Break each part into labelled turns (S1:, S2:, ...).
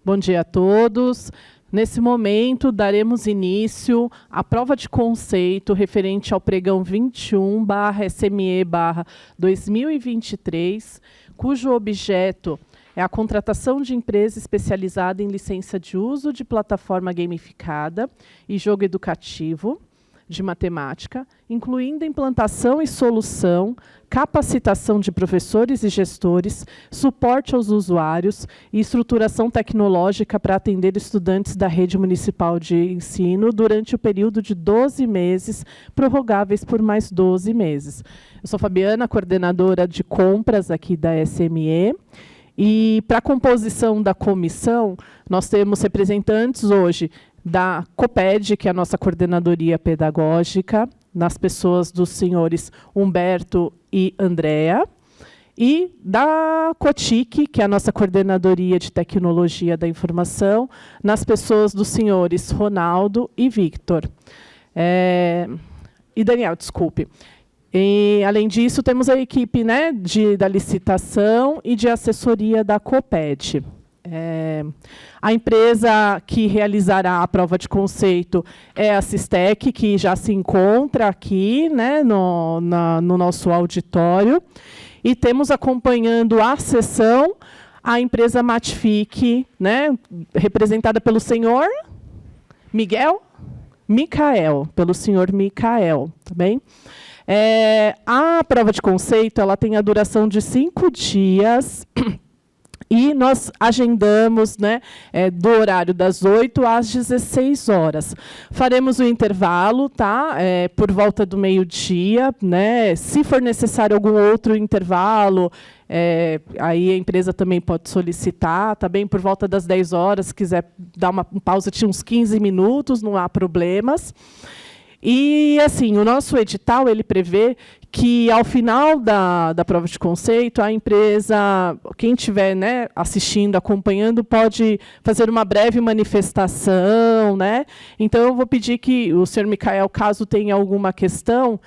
S1: Bom dia a todos. Nesse momento, daremos início à prova de conceito referente ao pregão 21/SME/2023, cujo objeto é a contratação de empresa especializada em licença de uso de plataforma gamificada e jogo educativo de matemática, incluindo implantação e solução, capacitação de professores e gestores, suporte aos usuários e estruturação tecnológica para atender estudantes da rede municipal de ensino durante o período de 12 meses, prorrogáveis por mais 12 meses. Eu sou Fabiana, coordenadora de compras aqui da SME. E para a composição da comissão, nós temos representantes hoje da COPED, que é a nossa coordenadoria pedagógica, nas pessoas dos senhores Humberto e Andréa, e da COTIC, que é a nossa coordenadoria de tecnologia da informação, nas pessoas dos senhores Ronaldo e Victor. E Daniel, desculpe. E, além disso, temos a equipe, né, da licitação e de assessoria da COPED. A empresa que realizará a prova de conceito é a Sistec, que já se encontra aqui, né, no nosso auditório. E temos acompanhando a sessão a empresa Matfic, né, representada pelo senhor Micael, pelo senhor Micael, tá bem? A prova de conceito ela tem a duração de 5 dias e nós agendamos, né, do horário das 8 às 16 horas. Faremos o intervalo, tá? Por volta do meio-dia, né? Se for necessário algum outro intervalo, aí a empresa também pode solicitar, tá bem? Por volta das 10 horas, se quiser dar uma pausa de uns 15 minutos, não há problemas. E, assim, o nosso edital ele prevê que, ao final da prova de conceito, a empresa, quem estiver, né, assistindo, acompanhando, pode fazer uma breve manifestação, né? Então, eu vou pedir que o senhor Micael, caso tenha alguma questão,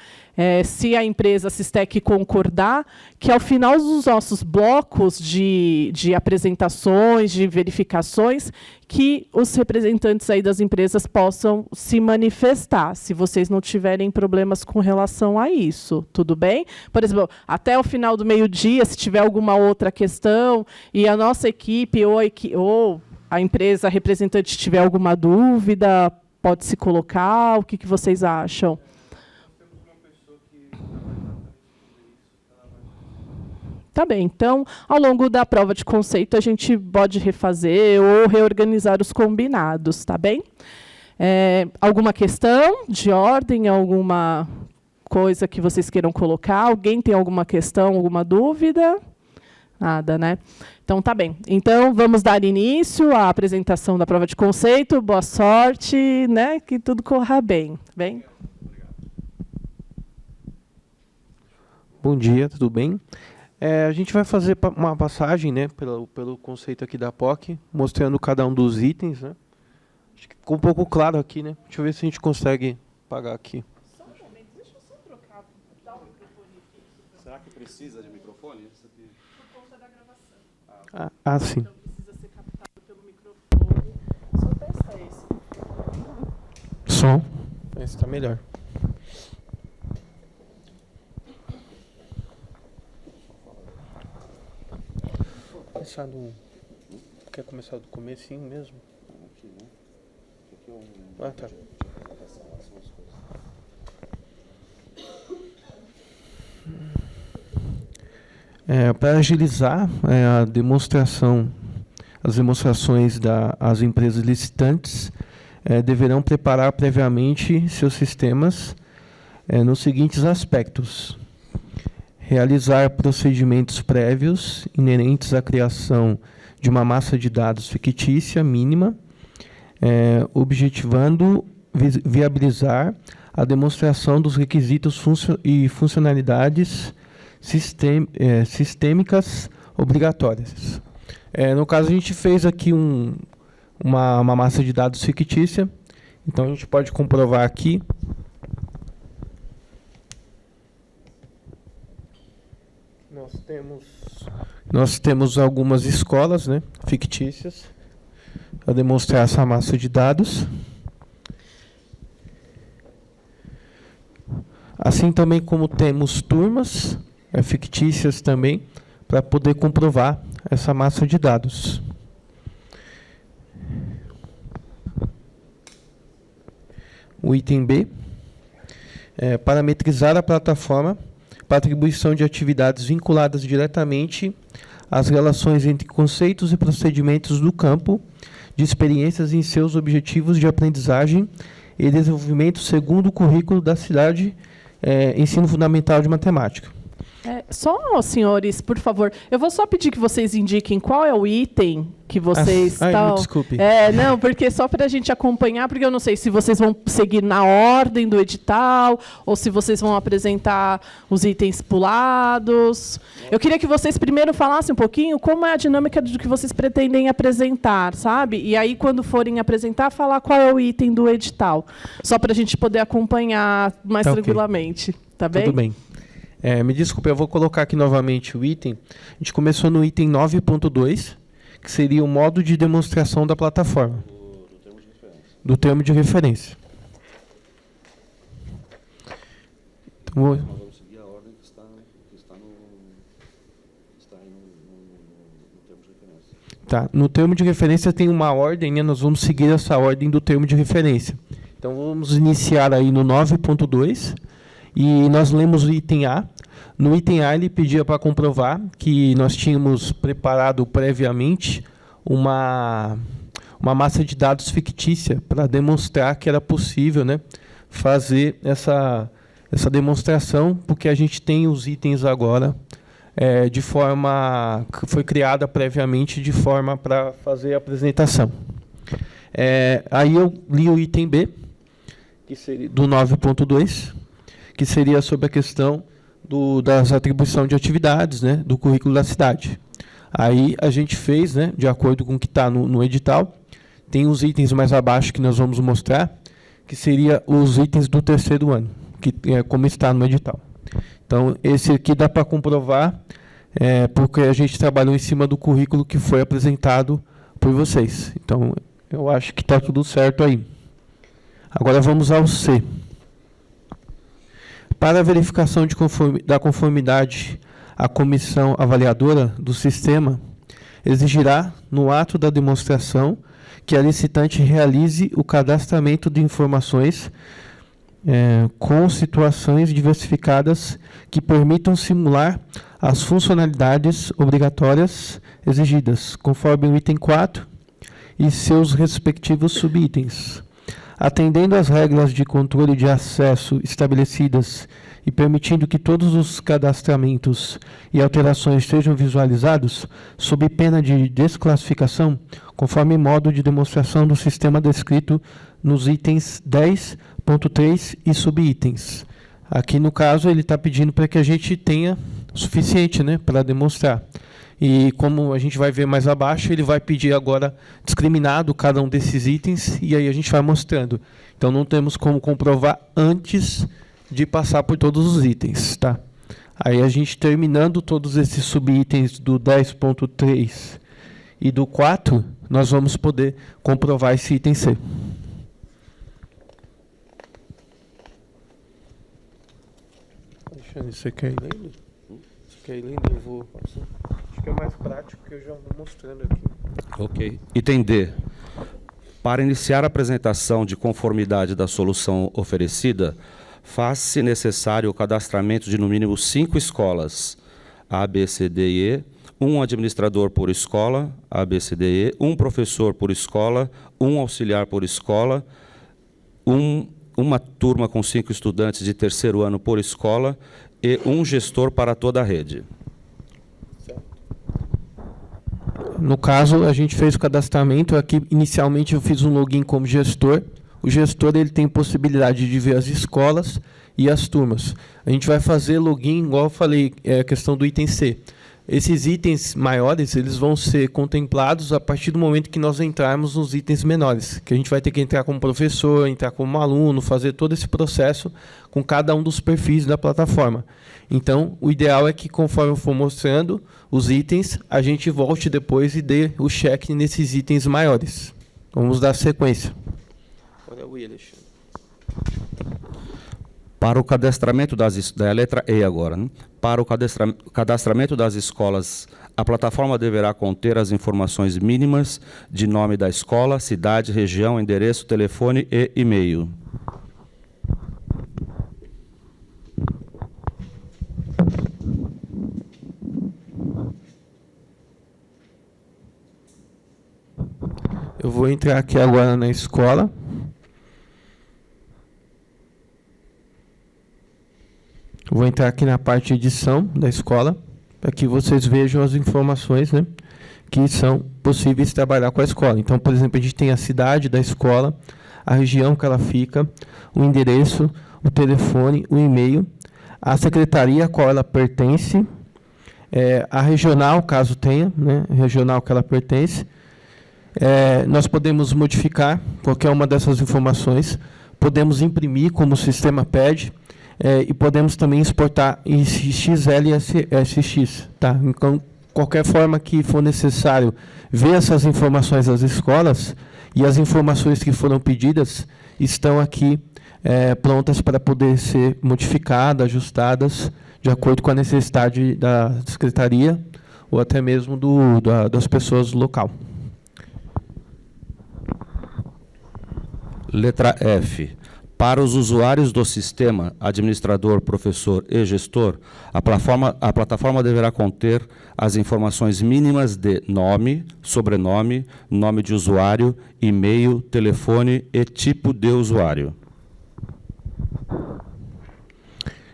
S1: se a empresa Sistec concordar, que ao final dos nossos blocos de apresentações, de verificações, que os representantes aí das empresas possam se manifestar, se vocês não tiverem problemas com relação a isso, tudo bem? Por exemplo, até o final do meio-dia, se tiver alguma outra questão, e a nossa equipe ou a empresa representante tiver alguma dúvida, pode se colocar, o que vocês acham? Tá bem, então, ao longo da prova de conceito, a gente pode refazer ou reorganizar os combinados, tá bem? Alguma questão de ordem, alguma coisa que vocês queiram colocar? Alguém tem alguma questão, alguma dúvida? Nada, né? Então, tá bem. Então, vamos dar início à apresentação da prova de conceito. Boa sorte, né? Que tudo corra bem. Bem?
S2: Bom dia, tudo bem? A gente vai fazer uma passagem, né, pelo conceito aqui da POC, mostrando cada um dos itens, né? Acho que ficou um pouco claro aqui, né? Deixa eu ver se a gente consegue apagar aqui.
S1: Só um momento, deixa eu só trocar, dar o microfone fixo.
S3: Será que precisa de microfone?
S1: Por conta da gravação.
S2: Sim.
S1: Então precisa ser captado pelo microfone. Só testa esse.
S2: Som. Esse está melhor. Quer começar do comecinho mesmo?
S3: Aqui, né? Aqui é
S2: Tá. Para agilizar a demonstração, as demonstrações das empresas licitantes deverão preparar previamente seus sistemas nos seguintes aspectos: realizar procedimentos prévios inerentes à criação de uma massa de dados fictícia mínima, objetivando viabilizar a demonstração dos requisitos e funcionalidades sistêmicas obrigatórias. No caso, a gente fez aqui uma massa de dados fictícia, então a gente pode comprovar aqui. Nós temos algumas escolas, né, fictícias. para demonstrar essa massa de dados. Assim também como temos turmas fictícias também, para poder comprovar essa massa de dados. O item B, parametrizar a plataforma para atribuição de atividades vinculadas diretamente às relações entre conceitos e procedimentos do campo de experiências em seus objetivos de aprendizagem e desenvolvimento segundo o currículo da cidade, ensino fundamental de matemática.
S1: Só, senhores, por favor, eu vou só pedir que vocês indiquem qual é o item que vocês estão...
S2: Desculpe.
S1: Não, porque só para a gente acompanhar, porque eu não sei se vocês vão seguir na ordem do edital ou se vocês vão apresentar os itens pulados. Eu queria que vocês primeiro falassem um pouquinho como é a dinâmica do que vocês pretendem apresentar, sabe? E aí, quando forem apresentar, falar qual é o item do edital, só para a gente poder acompanhar mais tranquilamente. Tá bem?
S2: Tudo bem. Me desculpe, eu vou colocar aqui novamente o item. A gente começou no item 9.2, que seria o modo de demonstração da plataforma. Do termo de referência. Então,
S3: Nós vamos seguir a ordem que está aí no termo de referência.
S2: Tá. No termo de referência tem uma ordem, né? Nós vamos seguir essa ordem do termo de referência. Então, vamos iniciar aí no 9.2. E nós lemos o item A. No item A, ele pedia para comprovar que nós tínhamos preparado previamente uma massa de dados fictícia para demonstrar que era possível, né, fazer essa demonstração, porque a gente tem os itens agora de forma que foi criada previamente de forma para fazer a apresentação. Aí eu li o item B, que seria do 9.2, que seria sobre a questão das atribuição de atividades, né, do currículo da cidade. Aí a gente fez, né, de acordo com o que está no edital, tem os itens mais abaixo que nós vamos mostrar, que seria os itens do terceiro ano, que como está no edital. Então, esse aqui dá para comprovar, porque a gente trabalhou em cima do currículo que foi apresentado por vocês. Então, eu acho que está tudo certo aí. Agora vamos ao C. Para a verificação da conformidade, a comissão avaliadora do sistema exigirá, no ato da demonstração, que a licitante realize o cadastramento de informações com situações diversificadas que permitam simular as funcionalidades obrigatórias exigidas, conforme o item 4 e seus respectivos subitens. Atendendo às regras de controle de acesso estabelecidas e permitindo que todos os cadastramentos e alterações sejam visualizados, sob pena de desclassificação, conforme modo de demonstração do sistema descrito nos itens 10.3 e subitens. Aqui, no caso, ele está pedindo para que a gente tenha o suficiente, né, para demonstrar. E como a gente vai ver mais abaixo, ele vai pedir agora discriminado cada um desses itens, e aí a gente vai mostrando. Então, não temos como comprovar antes de passar por todos os itens. Tá? Aí a gente terminando todos esses subitens do 10.3 e do 4, nós vamos poder comprovar esse item C. Alexandre, você quer ir lendo? Você quer ir lendo? Eu vou... Acho que é mais prático, que eu já vou mostrando aqui.
S3: Ok. Item D. Para iniciar a apresentação de conformidade da solução oferecida, faz-se necessário o cadastramento de no mínimo 5 escolas, A, B, C, D e E, um administrador por escola, A, B, C, D e E, um professor por escola, um auxiliar por escola, uma turma com 5 estudantes de terceiro ano por escola e um gestor para toda a rede.
S2: No caso, a gente fez o cadastramento. Aqui, inicialmente, eu fiz um login como gestor. O gestor ele tem possibilidade de ver as escolas e as turmas. A gente vai fazer login, igual eu falei, a questão do item C. Esses itens maiores eles vão ser contemplados a partir do momento que nós entrarmos nos itens menores, que a gente vai ter que entrar como professor, entrar como aluno, fazer todo esse processo com cada um dos perfis da plataforma. Então, o ideal é que, conforme eu for mostrando os itens, a gente volte depois e dê o check nesses itens maiores. Vamos dar sequência.
S3: Para o cadastramento da letra E agora, né? Para o cadastramento das escolas, a plataforma deverá conter as informações mínimas de nome da escola, cidade, região, endereço, telefone e e-mail.
S2: Eu vou entrar aqui agora na escola. Vou entrar aqui na parte de edição da escola, para que vocês vejam as informações, né, que são possíveis de trabalhar com a escola. Então, por exemplo, a gente tem a cidade da escola, a região que ela fica, o endereço, o telefone, o e-mail, a secretaria a qual ela pertence, a regional, caso tenha, né, regional que ela pertence. Nós podemos modificar qualquer uma dessas informações, podemos imprimir como o sistema pede, e podemos também exportar em XL e SX. Tá? Então, qualquer forma que for necessário ver essas informações das escolas, e as informações que foram pedidas estão aqui prontas para poder ser modificadas, ajustadas, de acordo com a necessidade da secretaria, ou até mesmo das pessoas do local.
S3: Letra F. Para os usuários do sistema, administrador, professor e gestor, a plataforma deverá conter as informações mínimas de nome, sobrenome, nome de usuário, e-mail, telefone e tipo de usuário.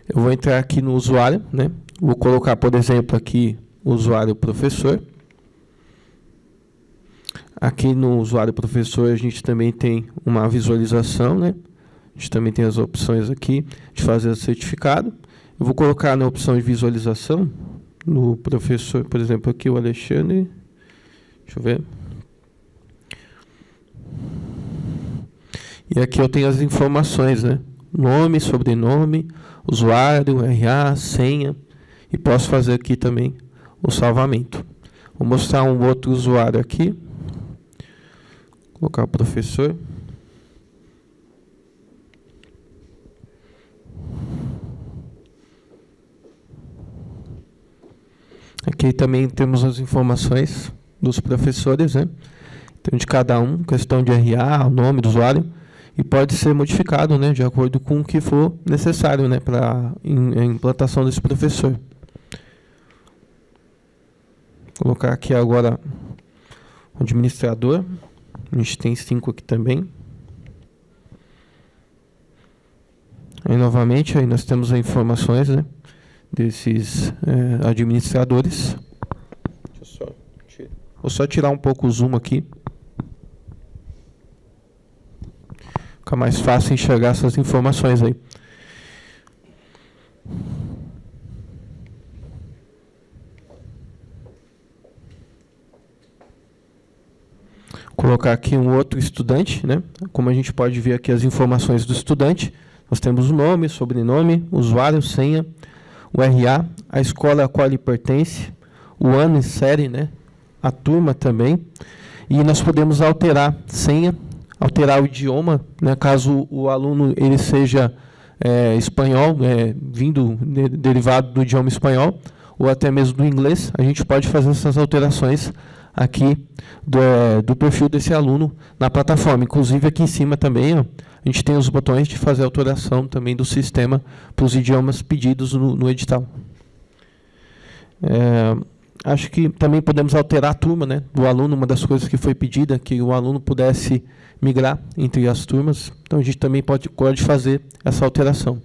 S2: Eu vou entrar aqui no usuário, né? Vou colocar, por exemplo, aqui o usuário professor. Aqui no usuário professor a gente também tem uma visualização, né? A gente também tem as opções aqui de fazer o certificado. Eu vou colocar na opção de visualização, no professor, por exemplo, aqui o Alexandre. Deixa eu ver. E aqui eu tenho as informações, né? Nome, sobrenome, usuário, RA, senha. E posso fazer aqui também o salvamento. Vou mostrar um outro usuário aqui. Vou colocar o professor. Aqui também temos as informações dos professores, né? Então, de cada um, questão de RA, o nome do usuário, e pode ser modificado, né, de acordo com o que for necessário, né, para a implantação desse professor. Vou colocar aqui agora o administrador. A gente tem 5 aqui também. Aí, novamente, aí nós temos as informações, né, desses administradores. Vou só tirar um pouco o zoom aqui. Fica mais fácil enxergar essas informações aí. Vou colocar aqui um outro estudante, né? Como a gente pode ver aqui as informações do estudante, nós temos o nome, sobrenome, usuário, senha, o RA, a escola a qual ele pertence, o ano e série, né? A turma também. E nós podemos alterar senha, alterar o idioma, né? Caso o aluno ele seja espanhol, derivado do idioma espanhol, ou até mesmo do inglês, a gente pode fazer essas alterações aqui do perfil desse aluno na plataforma. Inclusive aqui em cima também, ó, a gente tem os botões de fazer alteração também do sistema para os idiomas pedidos no edital. Acho que também podemos alterar a turma, né, do aluno. Uma das coisas que foi pedida, que o aluno pudesse migrar entre as turmas. Então, a gente também pode fazer essa alteração.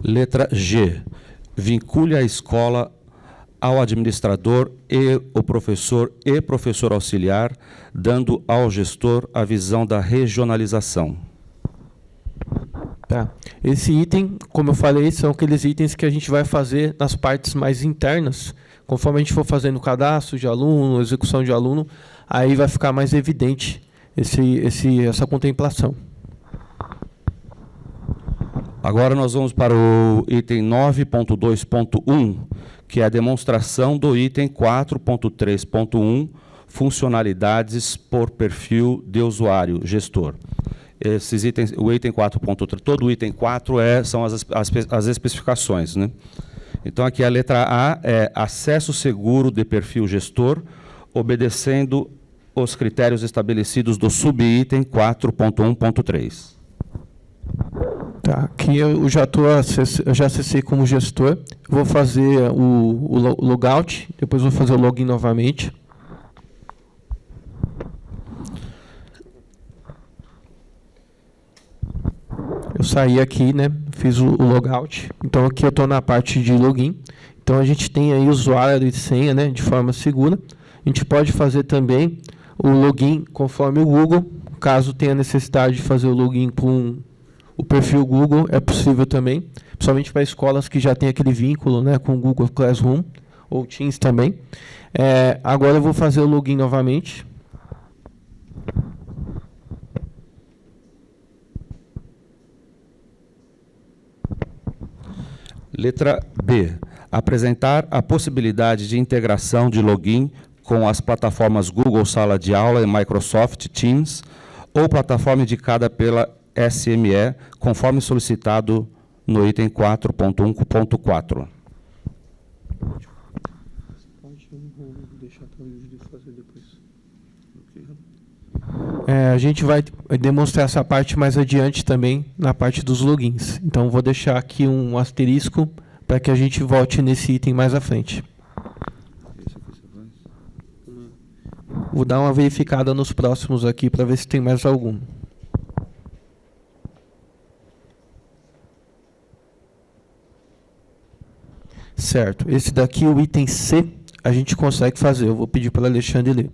S3: Letra G. Vincule a escola ao administrador e o professor auxiliar, dando ao gestor a visão da regionalização.
S2: Tá. Esse item, como eu falei, são aqueles itens que a gente vai fazer nas partes mais internas. Conforme a gente for fazendo o cadastro de aluno, execução de aluno, aí vai ficar mais evidente essa contemplação.
S3: Agora nós vamos para o item 9.2.1, que é a demonstração do item 4.3.1, funcionalidades por perfil de usuário, gestor. Esses itens, o item 4.3, todo o item 4 são as especificações, né? Então, aqui a letra A é acesso seguro de perfil gestor, obedecendo os critérios estabelecidos do subitem 4.1.3.
S2: Tá, aqui eu já acessei como gestor, vou fazer o logout, depois vou fazer o login novamente. Eu saí aqui, né, fiz o logout, então aqui eu estou na parte de login, então a gente tem aí usuário e senha, né, de forma segura. A gente pode fazer também o login conforme o Google, caso tenha necessidade de fazer o login com o perfil Google, é possível também, principalmente para escolas que já tem aquele vínculo, né, com o Google Classroom, ou Teams também. Agora eu vou fazer o login novamente.
S3: Letra B. Apresentar a possibilidade de integração de login com as plataformas Google Sala de Aula e Microsoft Teams ou plataforma indicada pela SME, conforme solicitado no item 4.1.4.
S2: A gente vai demonstrar essa parte mais adiante também, na parte dos logins. Então, vou deixar aqui um asterisco para que a gente volte nesse item mais à frente. Vou dar uma verificada nos próximos aqui para ver se tem mais algum. Certo. Esse daqui, o item C, a gente consegue fazer. Eu vou pedir para o Alexandre ler.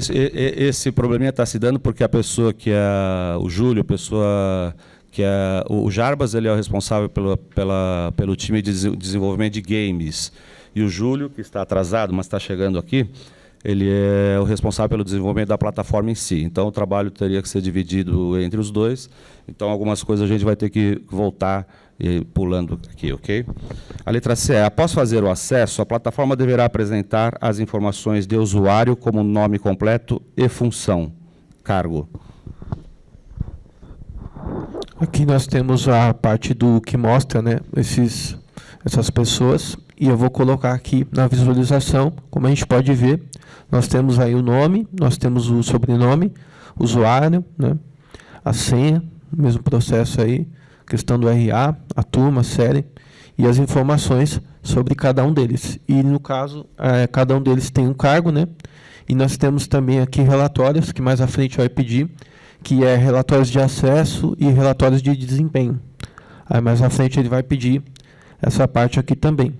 S3: Esse probleminha está se dando porque a pessoa que é o Júlio, a pessoa que é o Jarbas, ele é o responsável pelo time de desenvolvimento de games. E o Júlio, que está atrasado, mas está chegando aqui, ele é o responsável pelo desenvolvimento da plataforma em si. Então, o trabalho teria que ser dividido entre os dois. Então, algumas coisas a gente vai ter que voltar pulando aqui, ok? A letra C é: após fazer o acesso, a plataforma deverá apresentar as informações de usuário, como nome completo e função, cargo.
S2: Aqui nós temos a parte do que mostra, né, essas pessoas, e eu vou colocar aqui na visualização, como a gente pode ver, nós temos aí o nome, nós temos o sobrenome, usuário, né, a senha, o mesmo processo aí, questão do RA, a turma, a série, e as informações sobre cada um deles. E, no caso, cada um deles tem um cargo, né? E nós temos também aqui relatórios, que mais à frente vai pedir, que é relatórios de acesso e relatórios de desempenho. Aí mais à frente ele vai pedir essa parte aqui também.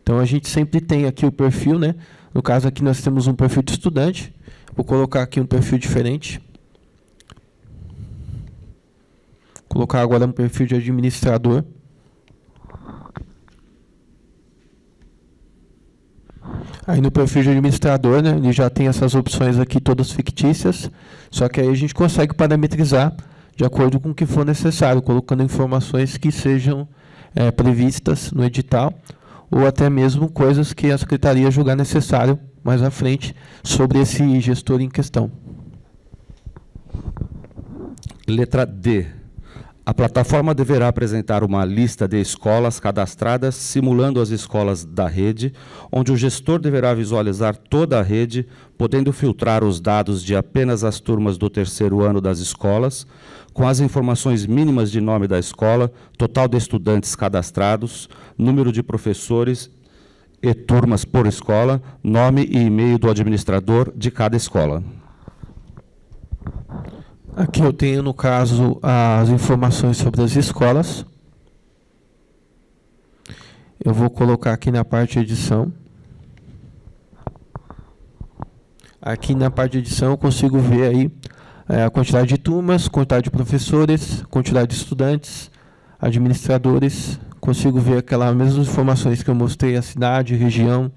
S2: Então, a gente sempre tem aqui o perfil, né? No caso aqui nós temos um perfil de estudante. Vou colocar aqui um perfil diferente. Colocar agora um perfil de administrador. Aí no perfil de administrador, né, ele já tem essas opções aqui todas fictícias, só que aí a gente consegue parametrizar de acordo com o que for necessário, colocando informações que sejam previstas no edital, ou até mesmo coisas que a secretaria julgar necessário mais à frente sobre esse gestor em questão.
S3: Letra D. A plataforma deverá apresentar uma lista de escolas cadastradas, simulando as escolas da rede, onde o gestor deverá visualizar toda a rede, podendo filtrar os dados de apenas as turmas do terceiro ano das escolas, com as informações mínimas de nome da escola, total de estudantes cadastrados, número de professores e turmas por escola, nome e e-mail do administrador de cada escola.
S2: Aqui eu tenho, no caso, as informações sobre as escolas. Eu vou colocar aqui na parte de edição. Aqui na parte de edição eu consigo ver aí a quantidade de turmas, quantidade de professores, quantidade de estudantes, administradores. Consigo ver aquelas mesmas informações que eu mostrei, a cidade, região,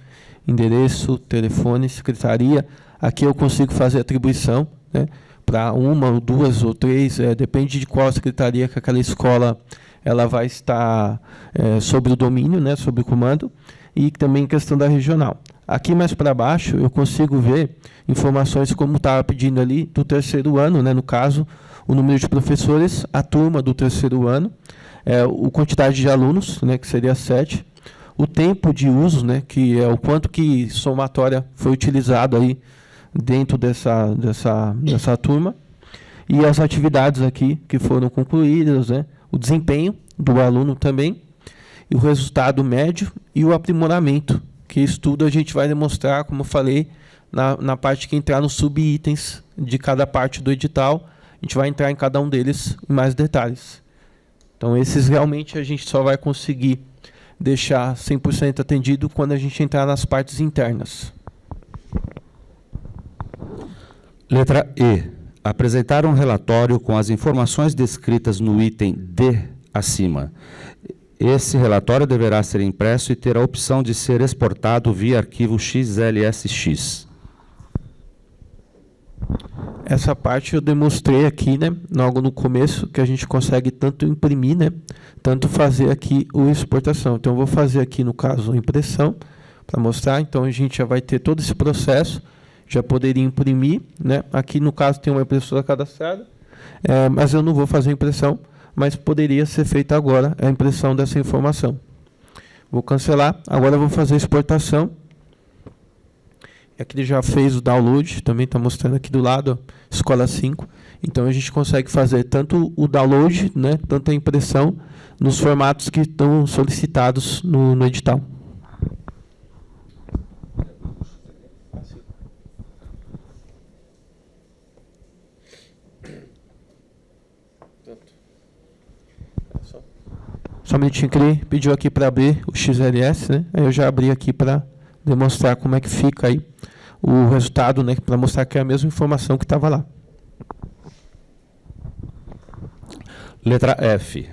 S2: endereço, telefone, secretaria. Aqui eu consigo fazer atribuição, né, para uma ou duas ou três, depende de qual secretaria que aquela escola ela vai estar sobre o domínio, né, sobre o comando, e também questão da regional. Aqui mais para baixo eu consigo ver informações como estava pedindo ali do terceiro ano, né, no caso, o número de professores, a turma do terceiro ano, a quantidade de alunos, né, que seria 7, o tempo de uso, né, que é o quanto que somatória foi utilizado aí dentro dessa turma, e as atividades aqui que foram concluídas, né, o desempenho do aluno também, e o resultado médio e o aprimoramento, que isso tudo a gente vai demonstrar, como eu falei, na parte que entrar nos subitens de cada parte do edital, a gente vai entrar em cada um deles em mais detalhes. Então, esses realmente a gente só vai conseguir deixar 100% atendido quando a gente entrar nas partes internas.
S3: Letra E. Apresentar um relatório com as informações descritas no item D acima. Esse relatório deverá ser impresso e ter a opção de ser exportado via arquivo XLSX.
S2: Essa parte eu demonstrei aqui, né, logo no começo, que a gente consegue tanto imprimir, né, tanto fazer aqui o exportação. Então, eu vou fazer aqui, no caso, a impressão, para mostrar. Então, a gente já vai ter todo esse processo, já poderia imprimir, né. Aqui, no caso, tem uma impressora cadastrada, mas eu não vou fazer a impressão, mas poderia ser feita agora a impressão dessa informação. Vou cancelar, agora eu vou fazer a exportação. Aqui ele já fez o download, também está mostrando aqui do lado, ó, Escola 5. Então a gente consegue fazer tanto o download, né, tanto a impressão, nos formatos que estão solicitados no edital. Só um minutinho que ele pediu aqui para abrir o XLS, né? Aí eu já abri aqui para demonstrar como é que fica aí o resultado, né? Para mostrar que é a mesma informação que estava lá.
S3: Letra F.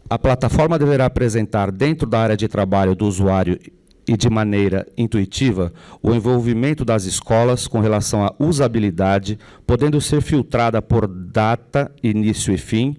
S3: A plataforma deverá apresentar dentro da área de trabalho do usuário e de maneira intuitiva o envolvimento das escolas com relação à usabilidade, podendo ser filtrada por data, início e fim,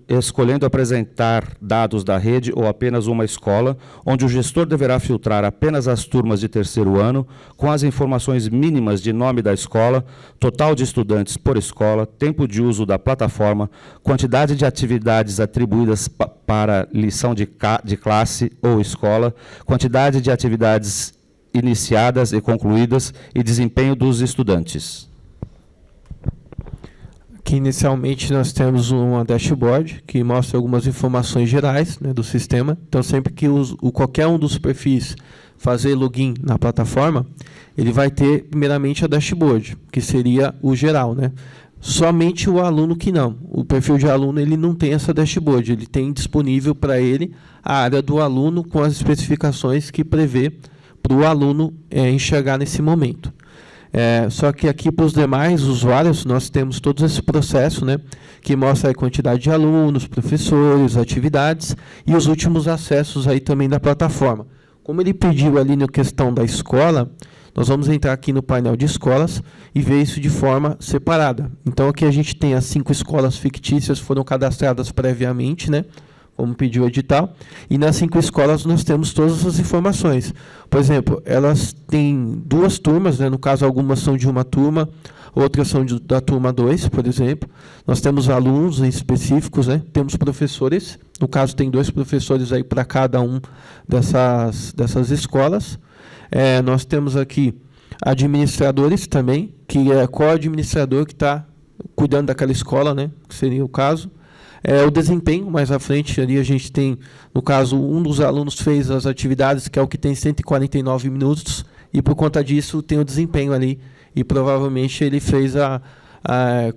S3: escolhendo apresentar dados da rede ou apenas uma escola, onde o gestor deverá filtrar apenas as turmas de terceiro ano, com as informações mínimas de nome da escola, total de estudantes por escola, tempo de uso da plataforma, quantidade de atividades atribuídas para lição de classe ou escola, quantidade de atividades iniciadas e concluídas e desempenho dos estudantes.
S2: Aqui, inicialmente, nós temos uma dashboard que mostra algumas informações gerais, né, do sistema. Então, sempre que qualquer um dos perfis fazer login na plataforma, ele vai ter, primeiramente, a dashboard, que seria o geral, né? Somente o aluno que não. O perfil de aluno ele não tem essa dashboard, ele tem disponível para ele a área do aluno com as especificações que prevê para o aluno enxergar nesse momento. Só que aqui para os demais usuários nós temos todo esse processo, né, que mostra a quantidade de alunos, professores, atividades e os últimos acessos aí também da plataforma. Como ele pediu ali na questão da escola, nós vamos entrar aqui no painel de escolas e ver isso de forma separada. Então aqui a gente tem as 5 escolas fictícias que foram cadastradas previamente, né, como pediu o edital, e nas 5 escolas nós temos todas as informações. Por exemplo, elas têm 2 turmas, né, no caso algumas são de uma turma, outras são da turma 2, por exemplo. Nós temos alunos específicos, né, temos professores, no caso tem 2 professores aí para cada um dessas escolas. Nós temos aqui administradores também, que é qual administrador que está cuidando daquela escola, né, que seria o caso. O desempenho, mais à frente, ali a gente tem, no caso, um dos alunos fez as atividades, que é o que tem 149 minutos, e por conta disso tem o desempenho ali, e provavelmente ele fez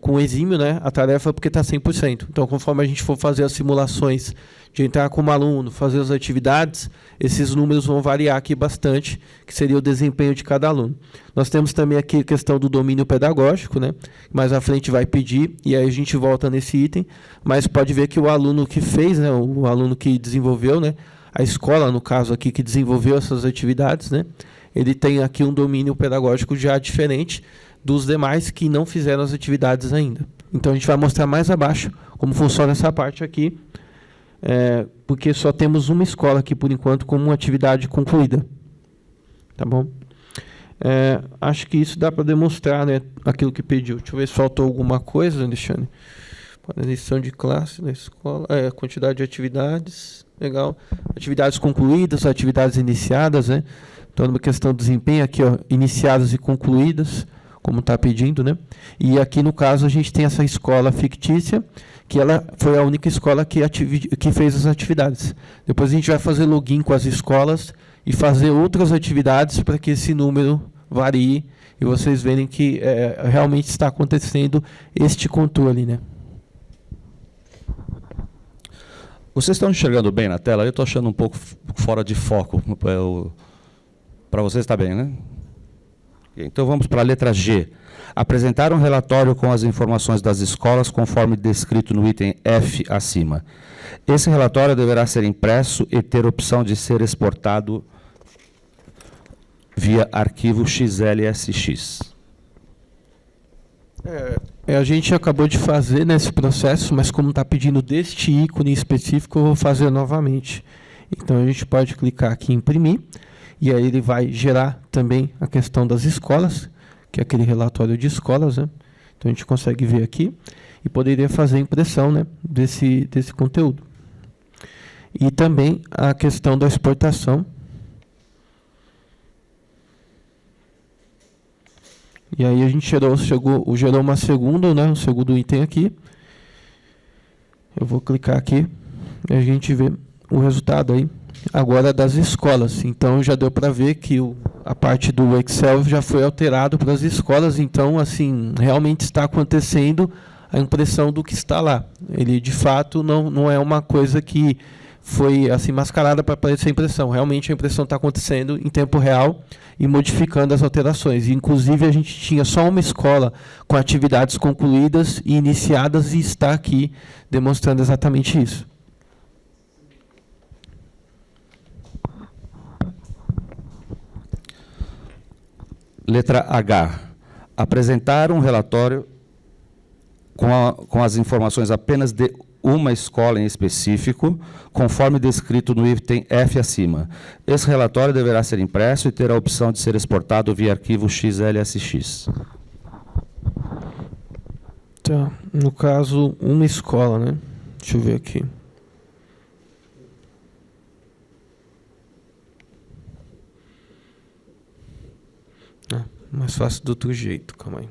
S2: com exímio, né, a tarefa porque está 100%. Então, conforme a gente for fazer as simulações de entrar como aluno, fazer as atividades, esses números vão variar aqui bastante, que seria o desempenho de cada aluno. Nós temos também aqui a questão do domínio pedagógico, né? Mais à frente vai pedir, e aí a gente volta nesse item, mas pode ver que o aluno que fez, né, o aluno que desenvolveu, né, a escola, no caso aqui, que desenvolveu essas atividades, né, ele tem aqui um domínio pedagógico já diferente dos demais que não fizeram as atividades ainda. Então, a gente vai mostrar mais abaixo como funciona essa parte aqui, porque só temos uma escola aqui, por enquanto, com uma atividade concluída. Tá bom? Acho que isso dá para demonstrar, né, aquilo que pediu. Deixa eu ver se faltou alguma coisa, Alexandre. Lição de classe da escola, quantidade de atividades, legal. Atividades concluídas, atividades iniciadas, né? Então, uma questão de desempenho aqui, ó, iniciadas e concluídas, como está pedindo, né? E aqui, no caso, a gente tem essa escola fictícia, que ela foi a única escola que fez as atividades. Depois a gente vai fazer login com as escolas e fazer outras atividades para que esse número varie e vocês verem que realmente está acontecendo este controle, né?
S3: Vocês estão enxergando bem na tela? Eu estou achando um pouco fora de foco. Para vocês está bem, né? Então vamos para a letra G. Apresentar um relatório com as informações das escolas conforme descrito no item F acima. Esse relatório deverá ser impresso e ter opção de ser exportado via arquivo XLSX.
S2: A gente acabou de fazer nesse processo, mas como está pedindo deste ícone específico, eu vou fazer novamente. Então, a gente pode clicar aqui em imprimir, e aí ele vai gerar também a questão das escolas, que é aquele relatório de escolas, né? Então, a gente consegue ver aqui, e poderia fazer a impressão, né, desse conteúdo. E também a questão da exportação. E aí a gente gerou uma segunda, né, um segundo item aqui. Eu vou clicar aqui e a gente vê o resultado aí agora das escolas. Então já deu para ver que a parte do Excel já foi alterado para as escolas. Então, assim, realmente está acontecendo a impressão do que está lá. Ele, de fato, não é uma coisa que foi assim mascarada para aparecer a impressão. Realmente a impressão está acontecendo em tempo real e modificando as alterações. E, inclusive, a gente tinha só uma escola com atividades concluídas e iniciadas e está aqui demonstrando exatamente isso.
S3: Letra H. Apresentar um relatório com as informações apenas de uma escola em específico, conforme descrito no item F acima. Esse relatório deverá ser impresso e ter a opção de ser exportado via arquivo XLSX.
S2: Tá, no caso, uma escola, né? Deixa eu ver aqui. Mais fácil do outro jeito, calma aí.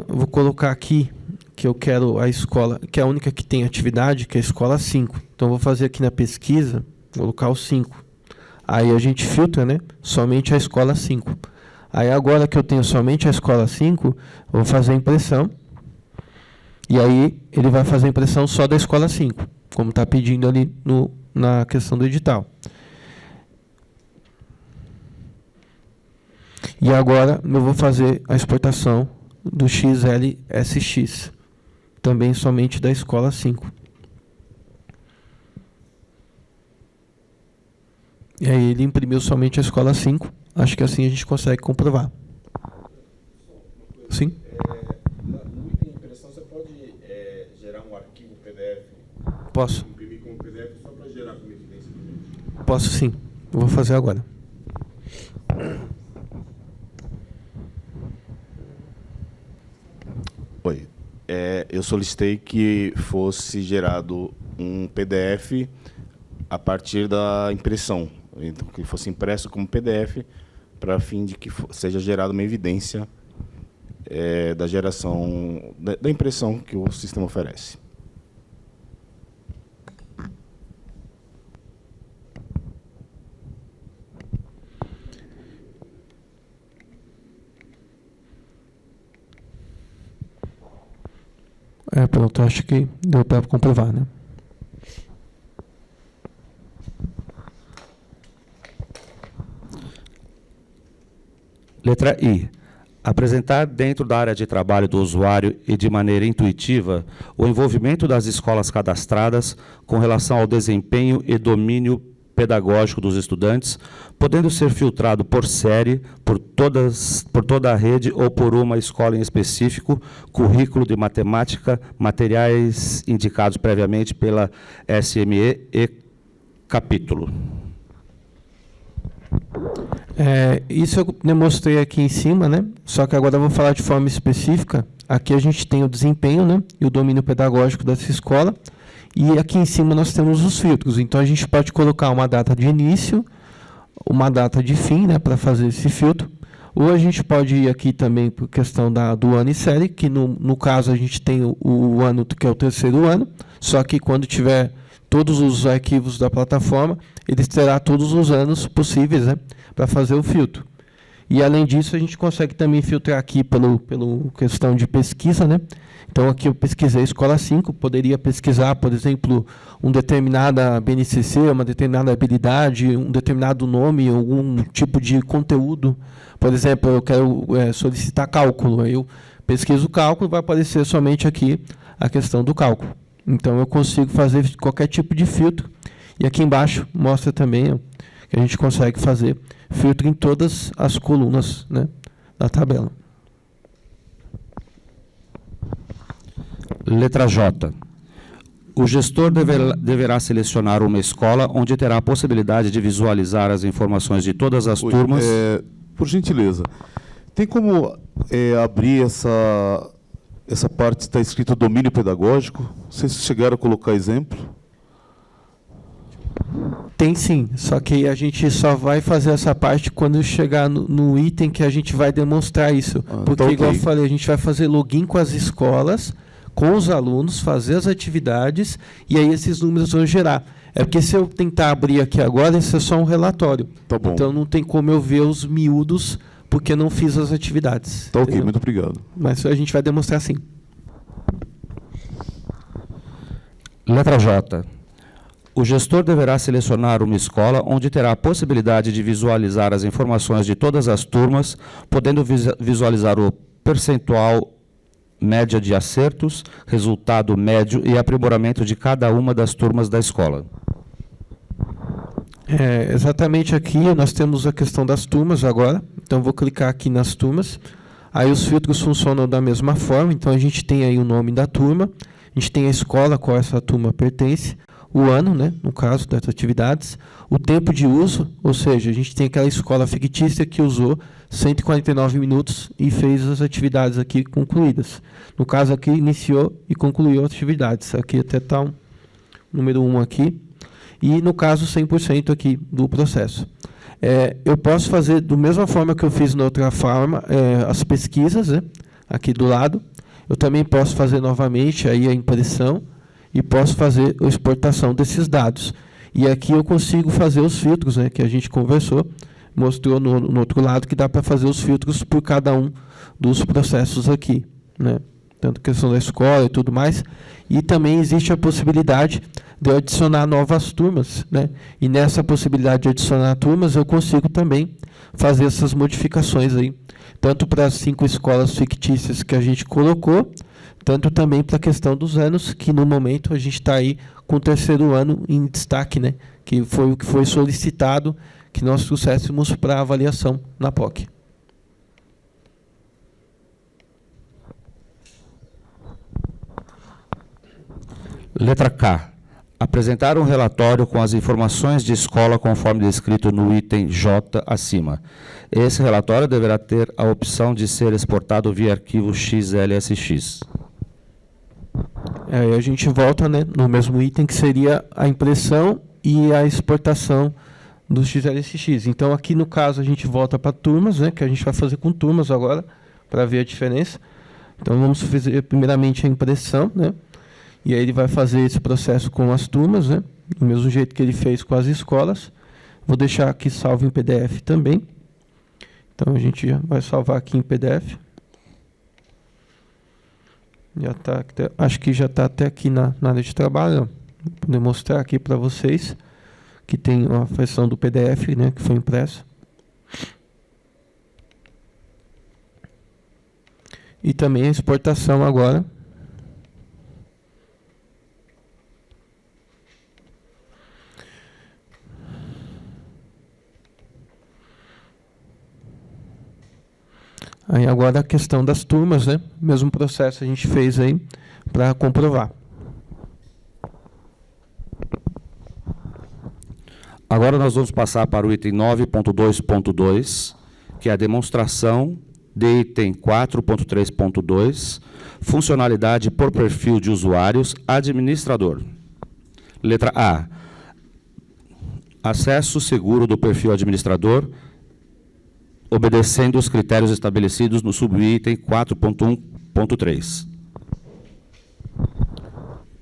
S2: Eu vou colocar aqui que eu quero a escola, que é a única que tem atividade, que é a escola 5. Então, eu vou fazer aqui na pesquisa, vou colocar o 5. Aí a gente filtra, né, somente a escola 5. Aí agora que eu tenho somente a escola 5, eu vou fazer a impressão. E aí ele vai fazer a impressão só da escola 5, como está pedindo ali na questão do edital. E agora eu vou fazer a exportação do XLSX, também somente da escola 5. E aí ele imprimiu somente a escola 5. Acho que assim a gente consegue comprovar. Sim?
S4: No item impressão, você pode gerar um arquivo PDF?
S2: Posso.
S4: Imprimir como PDF só para gerar como evidência?
S2: Posso sim. Eu vou fazer agora.
S4: Oi. Eu solicitei que fosse gerado um PDF a partir da impressão. Então, que fosse impresso como PDF para fim de que seja gerada uma evidência da geração, da impressão que o sistema oferece.
S2: Pronto, acho que deu para comprovar, né?
S3: Letra I. Apresentar dentro da área de trabalho do usuário e de maneira intuitiva o envolvimento das escolas cadastradas com relação ao desempenho e domínio pedagógico dos estudantes, podendo ser filtrado por série, por toda a rede ou por uma escola em específico, currículo de matemática, materiais indicados previamente pela SME e capítulo.
S2: Isso eu demonstrei aqui em cima, né? Só que agora eu vou falar de forma específica. Aqui a gente tem o desempenho, né? E o domínio pedagógico dessa escola. E aqui em cima nós temos os filtros. Então a gente pode colocar uma data de início, uma data de fim, né? Para fazer esse filtro. Ou a gente pode ir aqui também por questão do ano e série, que no caso a gente tem o ano que é o terceiro ano, só que quando tiver todos os arquivos da plataforma, ele terá todos os anos possíveis, né, para fazer o filtro. E, além disso, a gente consegue também filtrar aqui pelo questão de pesquisa, né? Então, aqui eu pesquisei Escola 5, poderia pesquisar, por exemplo, uma determinada BNCC, uma determinada habilidade, um determinado nome, algum tipo de conteúdo. Por exemplo, eu quero solicitar cálculo, aí eu pesquiso o cálculo, vai aparecer somente aqui a questão do cálculo. Então, eu consigo fazer qualquer tipo de filtro. E aqui embaixo mostra também, ó, que a gente consegue fazer filtro em todas as colunas, né, da tabela.
S3: Letra J. O gestor deverá selecionar uma escola onde terá a possibilidade de visualizar as informações de todas as turmas.
S5: Por gentileza, tem como abrir essa parte que está escrito domínio pedagógico? Vocês chegaram a colocar exemplo?
S2: Tem sim, só que a gente só vai fazer essa parte quando chegar no item que a gente vai demonstrar isso. Porque,
S5: tá okay.
S2: Igual eu falei, a gente vai fazer login com as escolas, com os alunos, fazer as atividades, e aí esses números vão gerar. É porque se eu tentar abrir aqui agora, isso é só um relatório.
S5: Tá bom.
S2: Então não tem como eu ver os miúdos, porque não fiz as atividades.
S5: Tá ok,
S2: entendeu?
S5: muito obrigado.
S2: Mas a gente vai demonstrar sim.
S3: Letra J. O gestor deverá selecionar uma escola onde terá a possibilidade de visualizar as informações de todas as turmas, podendo visualizar o percentual média de acertos, resultado médio e aprimoramento de cada uma das turmas da escola.
S2: Exatamente aqui nós temos a questão das turmas agora. Então vou clicar aqui nas turmas. Aí os filtros funcionam da mesma forma. Então a gente tem aí o nome da turma, a gente tem a escola a qual essa turma pertence, o ano, né, no caso das atividades, o tempo de uso, ou seja, a gente tem aquela escola fictícia que usou 149 minutos e fez as atividades aqui concluídas. No caso aqui, iniciou e concluiu as atividades. Aqui até está um número 1 aqui. E no caso, 100% aqui do processo. Eu posso fazer, da mesma forma que eu fiz na outra forma, as pesquisas, né, aqui do lado. Eu também posso fazer novamente aí a impressão, e posso fazer a exportação desses dados. E aqui eu consigo fazer os filtros, né, que a gente conversou, mostrou no outro lado que dá para fazer os filtros por cada um dos processos aqui, né? Tanto questão da escola e tudo mais. E também existe a possibilidade de eu adicionar novas turmas, né? E nessa possibilidade de adicionar turmas, eu consigo também fazer essas modificações aí, tanto para as 5 escolas fictícias que a gente colocou, tanto também para a questão dos anos, que no momento a gente está aí com o terceiro ano em destaque, né? Que foi o que foi solicitado que nós trouxéssemos para avaliação na POC.
S3: Letra K. Apresentar um relatório com as informações de escola conforme descrito no item J acima. Esse relatório deverá ter a opção de ser exportado via arquivo XLSX.
S2: A gente volta, né, no mesmo item que seria a impressão e a exportação do XLSX. Então, aqui no caso, a gente volta para turmas, né, que a gente vai fazer com turmas agora, para ver a diferença. Então, vamos fazer primeiramente a impressão, né, e aí ele vai fazer esse processo com as turmas, né, do mesmo jeito que ele fez com as escolas. Vou deixar aqui salvo em PDF também. Então, a gente vai salvar aqui em PDF. Já tá, acho que já está até aqui na área de trabalho. Vou poder mostrar aqui para vocês que tem uma versão do PDF, né, que foi impressa. E também a exportação agora. Aí agora a questão das turmas, né? Mesmo processo a gente fez aí para comprovar.
S3: Agora nós vamos passar para o item 9.2.2, que é a demonstração de item 4.3.2, funcionalidade por perfil de usuários, administrador. Letra A. Acesso seguro do perfil administrador, obedecendo os critérios estabelecidos no subitem 4.1.3.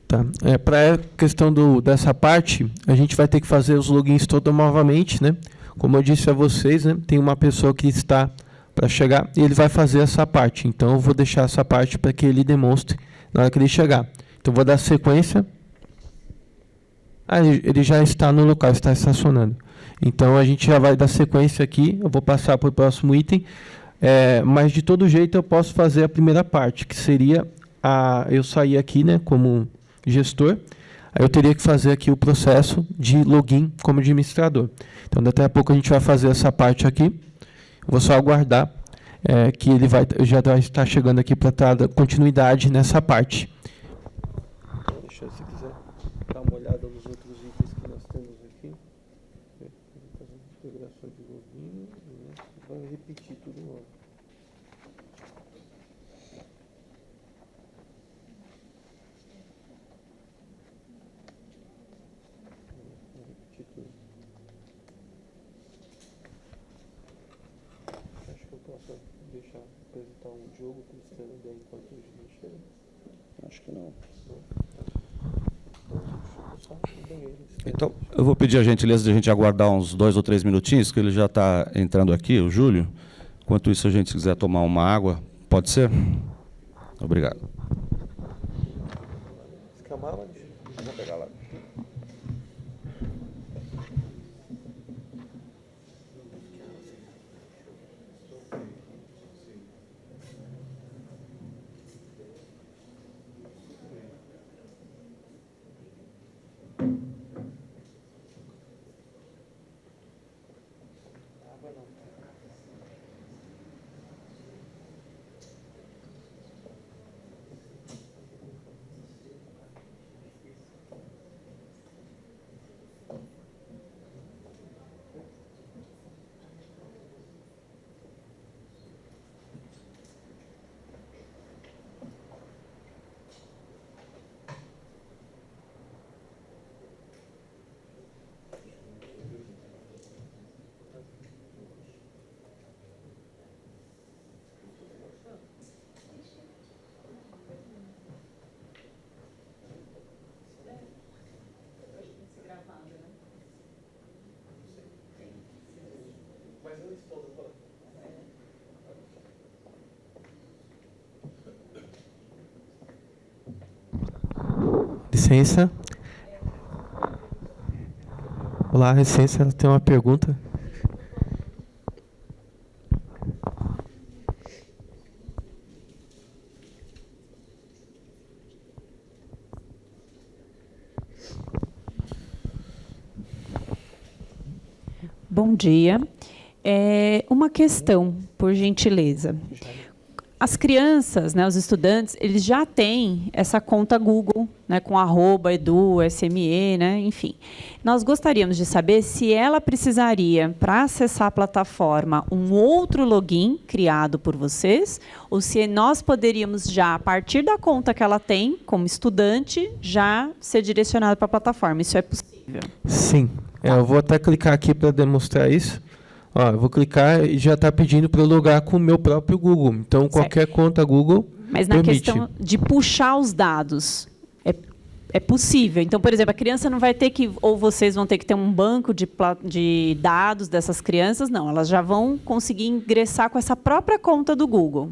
S2: Tá. Para a questão dessa parte, a gente vai ter que fazer os logins todos novamente, né? Como eu disse a vocês, né, tem uma pessoa que está para chegar e ele vai fazer essa parte. Então, eu vou deixar essa parte para que ele demonstre na hora que ele chegar. Então, vou dar sequência. Ele já está no local, está estacionando. Então, a gente já vai dar sequência aqui. Eu vou passar para o próximo item. Mas, de todo jeito, eu posso fazer a primeira parte, que seria eu sair aqui, né, como gestor. Aí eu teria que fazer aqui o processo de login como administrador. Então, daqui a pouco a gente vai fazer essa parte aqui. Vou só aguardar que ele já vai estar chegando aqui para dar continuidade nessa parte. Deixa eu, se quiser, dar uma olhada nos outros itens que nós temos aqui. Fazer uma integração de login, né? Vai repetir tudo de novo. Acho que eu posso deixar apresentar um jogo para eles terem ideia enquanto a gente chega.
S3: Acho que não. Então, eu vou pedir a gentileza de a gente aguardar uns 2 ou 3 minutinhos, que ele já está entrando aqui, o Júlio. Enquanto isso, a gente quiser tomar uma água, pode ser? Obrigado. Vou pegar lá.
S2: Licença. Olá, licença, ela tem uma pergunta.
S6: Bom dia. Uma questão, por gentileza. As crianças, né, os estudantes, eles já têm essa conta Google, né, com @edu, SME, né, enfim. Nós gostaríamos de saber se ela precisaria, para acessar a plataforma, um outro login criado por vocês, ou se nós poderíamos já, a partir da conta que ela tem, como estudante, já ser direcionado para a plataforma. Isso é possível?
S2: Sim. Eu vou até clicar aqui para demonstrar isso. Ó, eu vou clicar e já está pedindo para eu logar com o meu próprio Google. Então, qualquer conta Google
S6: Mas na
S2: permite.
S6: questão de puxar os dados, é possível. Então, por exemplo, a criança não vai ter que, ou vocês vão ter que ter um banco de dados dessas crianças, não. Elas já vão conseguir ingressar com essa própria conta do Google.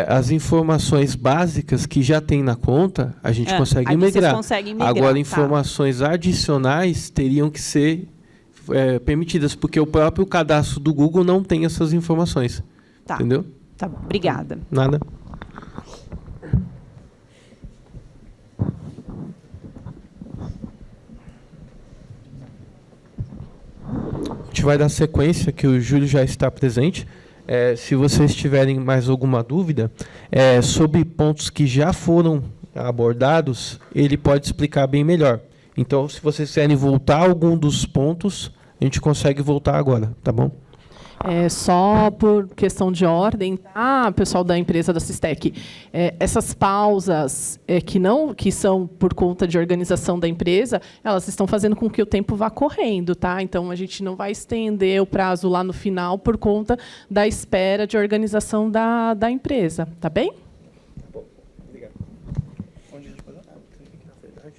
S2: As informações básicas que já tem na conta, a gente consegue
S6: aí vocês
S2: migrar.
S6: conseguem migrar.
S2: Agora,
S6: tá.
S2: informações adicionais teriam que ser permitidas, porque o próprio cadastro do Google não tem essas informações.
S6: Tá.
S2: Entendeu?
S6: Tá, obrigada.
S2: Nada. A gente vai dar sequência, que o Júlio já está presente. Se vocês tiverem mais alguma dúvida sobre pontos que já foram abordados, ele pode explicar bem melhor. Então, se vocês quiserem voltar a algum dos pontos, a gente consegue voltar agora, tá bom?
S1: Só por questão de ordem, tá, pessoal da empresa da Sistec? Essas pausas que são por conta de organização da empresa, elas estão fazendo com que o tempo vá correndo, tá? Então a gente não vai estender o prazo lá no final por conta da espera de organização da empresa, tá bem?
S2: Bom, obrigado. Onde a gente parou? Aqui, na verdade,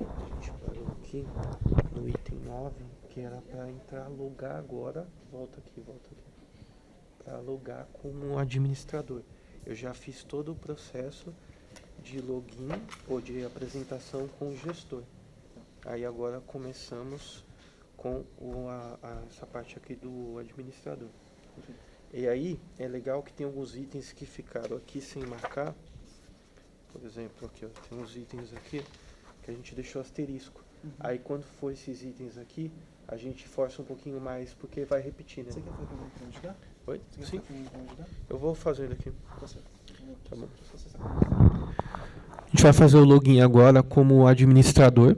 S2: a gente parou aqui no item 9, que era para entrar, logar agora. Volta aqui. Para logar como administrador. Eu já fiz todo o processo de login ou de apresentação com o gestor. Aí agora começamos com essa parte aqui do administrador. E aí é legal que tem alguns itens que ficaram aqui sem marcar. Por exemplo, aqui, ó, tem uns itens aqui que a gente deixou asterisco. Aí quando for esses itens aqui, a gente força um pouquinho mais, porque vai repetir, né? Você quer fazer um jogar? Oi? Sim. Eu vou fazendo aqui. Tá bom. A gente vai fazer o login agora como administrador.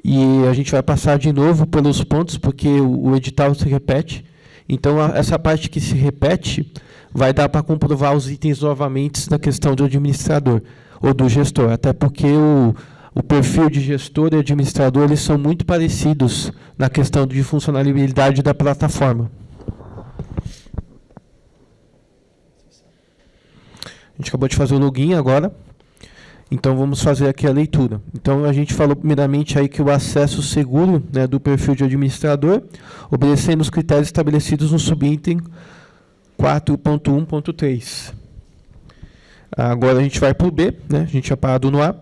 S2: E a gente vai passar de novo pelos pontos, porque o edital se repete. Então, essa parte que se repete, vai dar para comprovar os itens novamente na questão do administrador ou do gestor. Até porque o perfil de gestor e administrador, eles são muito parecidos na questão de funcionalidade da plataforma. A gente acabou de fazer o login agora. Então, vamos fazer aqui a leitura. Então, a gente falou primeiramente aí que o acesso seguro, né, do perfil de administrador, obedecendo os critérios estabelecidos no subitem 4.1.3. Agora, a gente vai para o B, né, a gente já parado no A.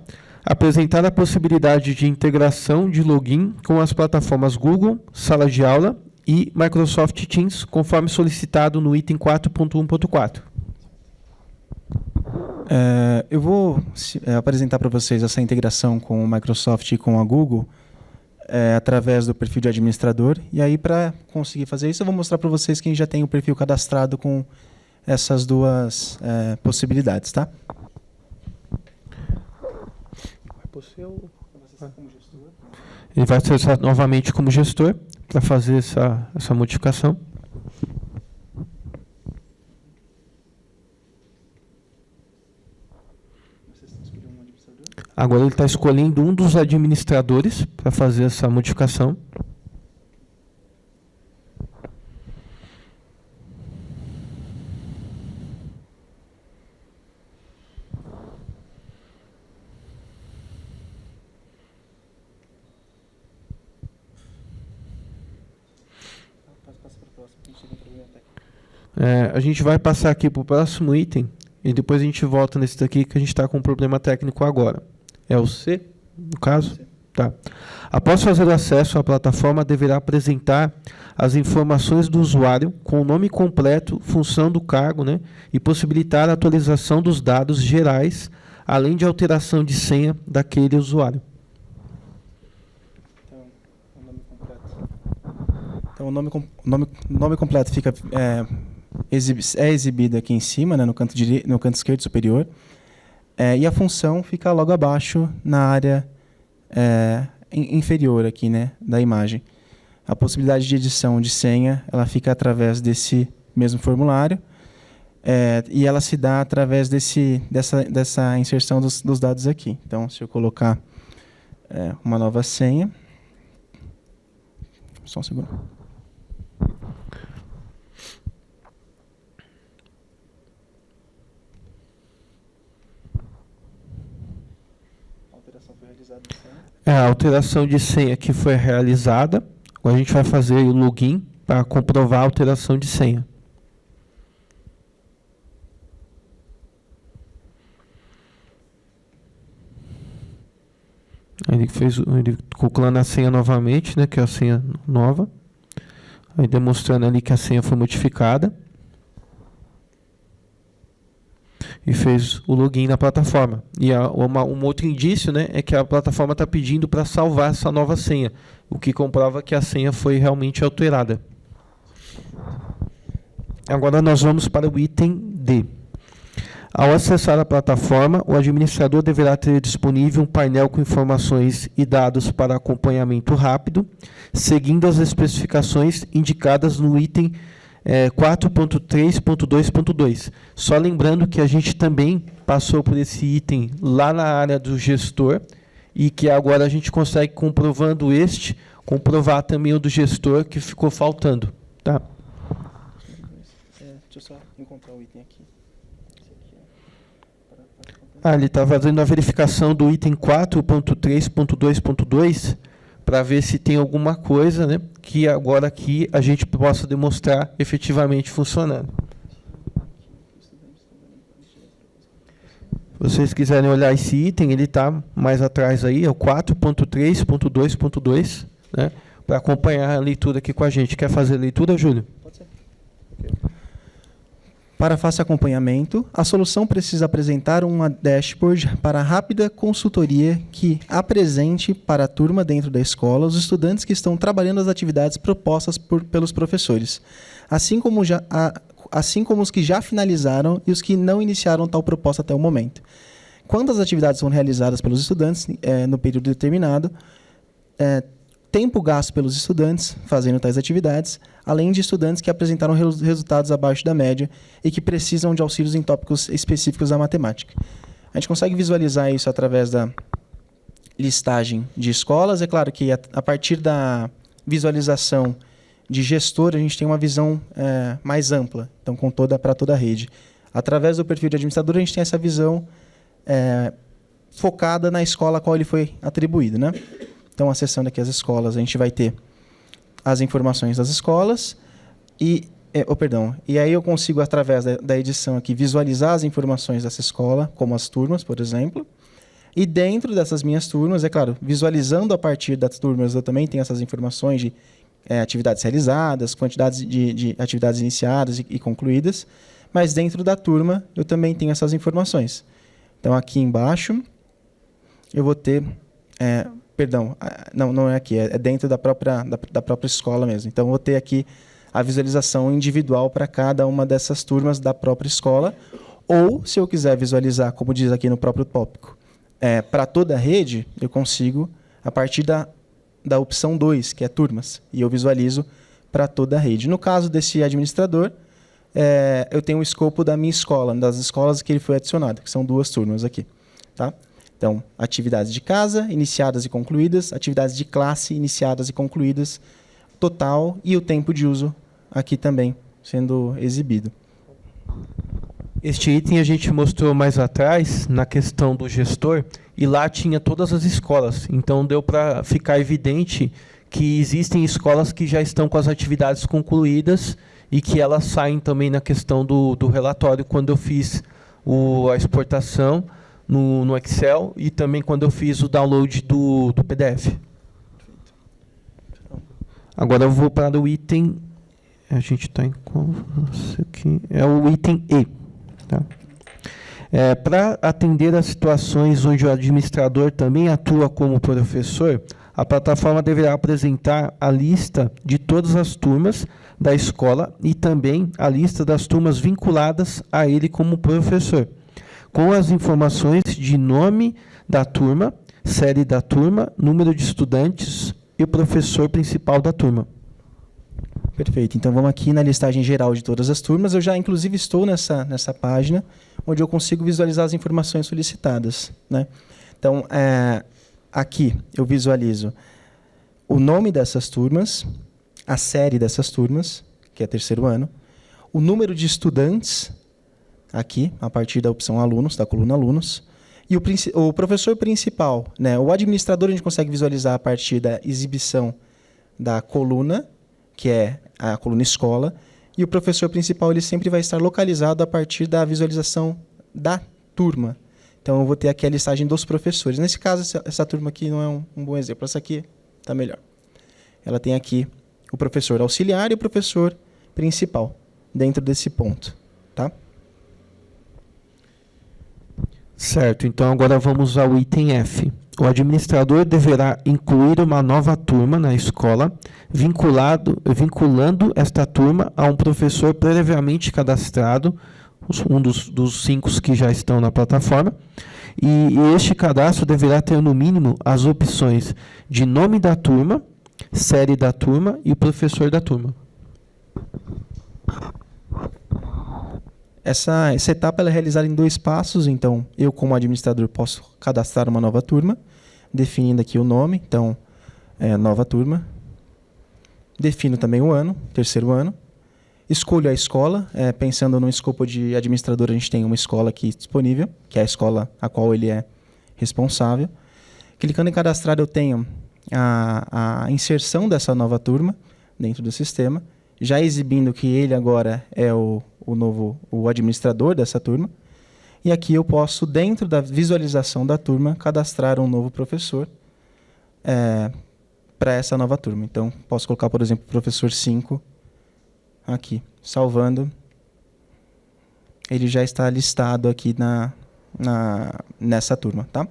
S2: Apresentar a possibilidade de integração de login com as plataformas Google, Sala de Aula e Microsoft Teams, conforme solicitado no item 4.1.4.
S7: Eu vou apresentar para vocês essa integração com o Microsoft e com a Google através do perfil de administrador. E aí, para conseguir fazer isso, eu vou mostrar para vocês quem já tem o perfil cadastrado com essas duas possibilidades, tá?
S2: Ele vai acessar novamente como gestor para fazer essa modificação. Agora ele está escolhendo um dos administradores para fazer essa modificação. A gente vai passar aqui para o próximo item e depois a gente volta nesse daqui que a gente está com um problema técnico agora. É o C, no caso? C. Tá. Após fazer o acesso à plataforma, deverá apresentar as informações do usuário com o nome completo, função do cargo, né, e possibilitar a atualização dos dados gerais, além de alteração de senha daquele usuário.
S7: Então, o nome completo fica exibido aqui em cima, né, no canto esquerdo superior. E a função fica logo abaixo na área inferior aqui, né, da imagem. A possibilidade de edição de senha ela fica através desse mesmo formulário e ela se dá através dessa inserção dos dados aqui. Então, se eu colocar uma nova senha... Só um segundo.
S2: A alteração de senha que foi realizada. Agora a gente vai fazer o login para comprovar a alteração de senha. Ele calculando a senha novamente, né, que é a senha nova. Aí demonstrando ali que a senha foi modificada. E fez o login na plataforma. E um outro indício, né, é que a plataforma está pedindo para salvar essa nova senha, o que comprova que a senha foi realmente alterada. Agora nós vamos para o item D. Ao acessar a plataforma, o administrador deverá ter disponível um painel com informações e dados para acompanhamento rápido, seguindo as especificações indicadas no item 4.3.2.2. Só lembrando que a gente também passou por esse item lá na área do gestor e que agora a gente consegue, comprovando comprovar também o do gestor que ficou faltando. Tá?
S7: Deixa eu só encontrar o item aqui.
S2: Ele está fazendo a verificação do item 4.3.2.2 para ver se tem alguma coisa, né, que agora aqui a gente possa demonstrar efetivamente funcionando. Se vocês quiserem olhar esse item, ele está mais atrás aí, é o 4.3.2.2, né, para acompanhar a leitura aqui com a gente. Quer fazer a leitura, Júlio?
S7: Pode ser. Para fácil acompanhamento, a solução precisa apresentar uma dashboard para rápida consultoria que apresente para a turma dentro da escola os estudantes que estão trabalhando as atividades propostas pelos professores, assim como os que já finalizaram e os que não iniciaram tal proposta até o momento. Quando as atividades são realizadas pelos estudantes no período determinado, tempo gasto pelos estudantes fazendo tais atividades, além de estudantes que apresentaram resultados abaixo da média e que precisam de auxílios em tópicos específicos da matemática. A gente consegue visualizar isso através da listagem de escolas. É claro que a partir da visualização de gestor, a gente tem uma visão mais ampla, então para toda a rede. Através do perfil de administrador, a gente tem essa visão focada na escola a qual ele foi atribuído, né? Então, acessando aqui as escolas, a gente vai ter as informações das escolas e aí eu consigo, através da edição aqui, visualizar as informações dessa escola, como as turmas, por exemplo. E dentro dessas minhas turmas, é claro, visualizando a partir das turmas, eu também tenho essas informações de atividades realizadas, quantidades de atividades iniciadas e concluídas, mas dentro da turma eu também tenho essas informações. Então, aqui embaixo, eu vou ter... não é aqui, é dentro da própria escola mesmo. Então, eu vou ter aqui a visualização individual para cada uma dessas turmas da própria escola, ou, se eu quiser visualizar, como diz aqui no próprio tópico, para toda a rede, eu consigo, a partir da opção 2, que é turmas, e eu visualizo para toda a rede. No caso desse administrador, eu tenho o escopo da minha escola, das escolas que ele foi adicionado, que são 2 turmas aqui. Tá? Então, atividades de casa, iniciadas e concluídas, atividades de classe, iniciadas e concluídas, total e o tempo de uso aqui também sendo exibido.
S2: Este item a gente mostrou mais atrás, na questão do gestor, e lá tinha todas as escolas. Então, deu para ficar evidente que existem escolas que já estão com as atividades concluídas e que elas saem também na questão do relatório, quando eu fiz a exportação no Excel e também quando eu fiz o download do PDF. Agora eu vou para o item... A gente está em qual? Aqui é o item E. Tá? Para atender às situações onde o administrador também atua como professor, a plataforma deverá apresentar a lista de todas as turmas da escola e também a lista das turmas vinculadas a ele como professor, com as informações de nome da turma, série da turma, número de estudantes e o professor principal da turma.
S7: Perfeito. Então, vamos aqui na listagem geral de todas as turmas. Eu já, inclusive, estou nessa página, onde eu consigo visualizar as informações solicitadas, né? Então, aqui eu visualizo o nome dessas turmas, a série dessas turmas, que é 3º ano, o número de estudantes, aqui, a partir da opção alunos, da coluna alunos, e o professor principal, né? O administrador a gente consegue visualizar a partir da exibição da coluna, que é a coluna escola, e o professor principal ele sempre vai estar localizado a partir da visualização da turma. Então, eu vou ter aqui a listagem dos professores. Nesse caso, essa turma aqui não é um bom exemplo. Essa aqui está melhor. Ela tem aqui o professor auxiliar e o professor principal, dentro desse ponto. Tá?
S2: Certo, então agora vamos ao item F. o administrador deverá incluir uma nova turma na escola, vinculando esta turma a um professor previamente cadastrado, um dos 5 que já estão na plataforma, e este cadastro deverá ter, no mínimo, as opções de nome da turma, série da turma e professor da turma.
S7: Essa etapa ela é realizada em 2 passos, então eu, como administrador, posso cadastrar uma nova turma, definindo aqui o nome, então, nova turma. Defino também o ano, 3º ano. Escolho a escola, pensando no escopo de administrador, a gente tem uma escola aqui disponível, que é a escola a qual ele é responsável. Clicando em cadastrar, eu tenho a inserção dessa nova turma dentro do sistema, já exibindo que ele agora é o administrador dessa turma. E aqui eu posso, dentro da visualização da turma, cadastrar um novo professor para essa nova turma. Então, posso colocar, por exemplo, professor 5 aqui, salvando. Ele já está listado aqui nessa turma, tá?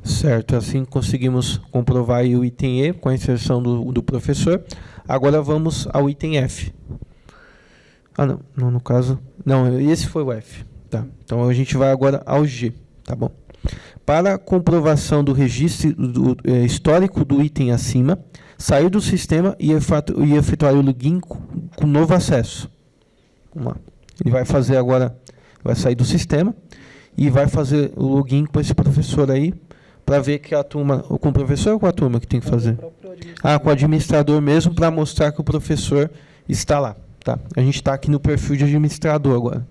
S2: Certo, assim conseguimos comprovar aí o item E com a inserção do professor. Agora vamos ao item F. Não, no caso... Não, esse foi o F. Tá. Então a gente vai agora ao G, tá bom? Para comprovação do registro histórico do item acima, sair do sistema e efetuar o login com novo acesso. Vamos lá. Ele vai fazer agora, vai sair do sistema e vai fazer o login com esse professor aí, para ver que a turma, com o professor ou com a turma que tem que fazer? Com o administrador mesmo, para mostrar que o professor está lá. Tá? A gente está aqui no perfil de administrador agora.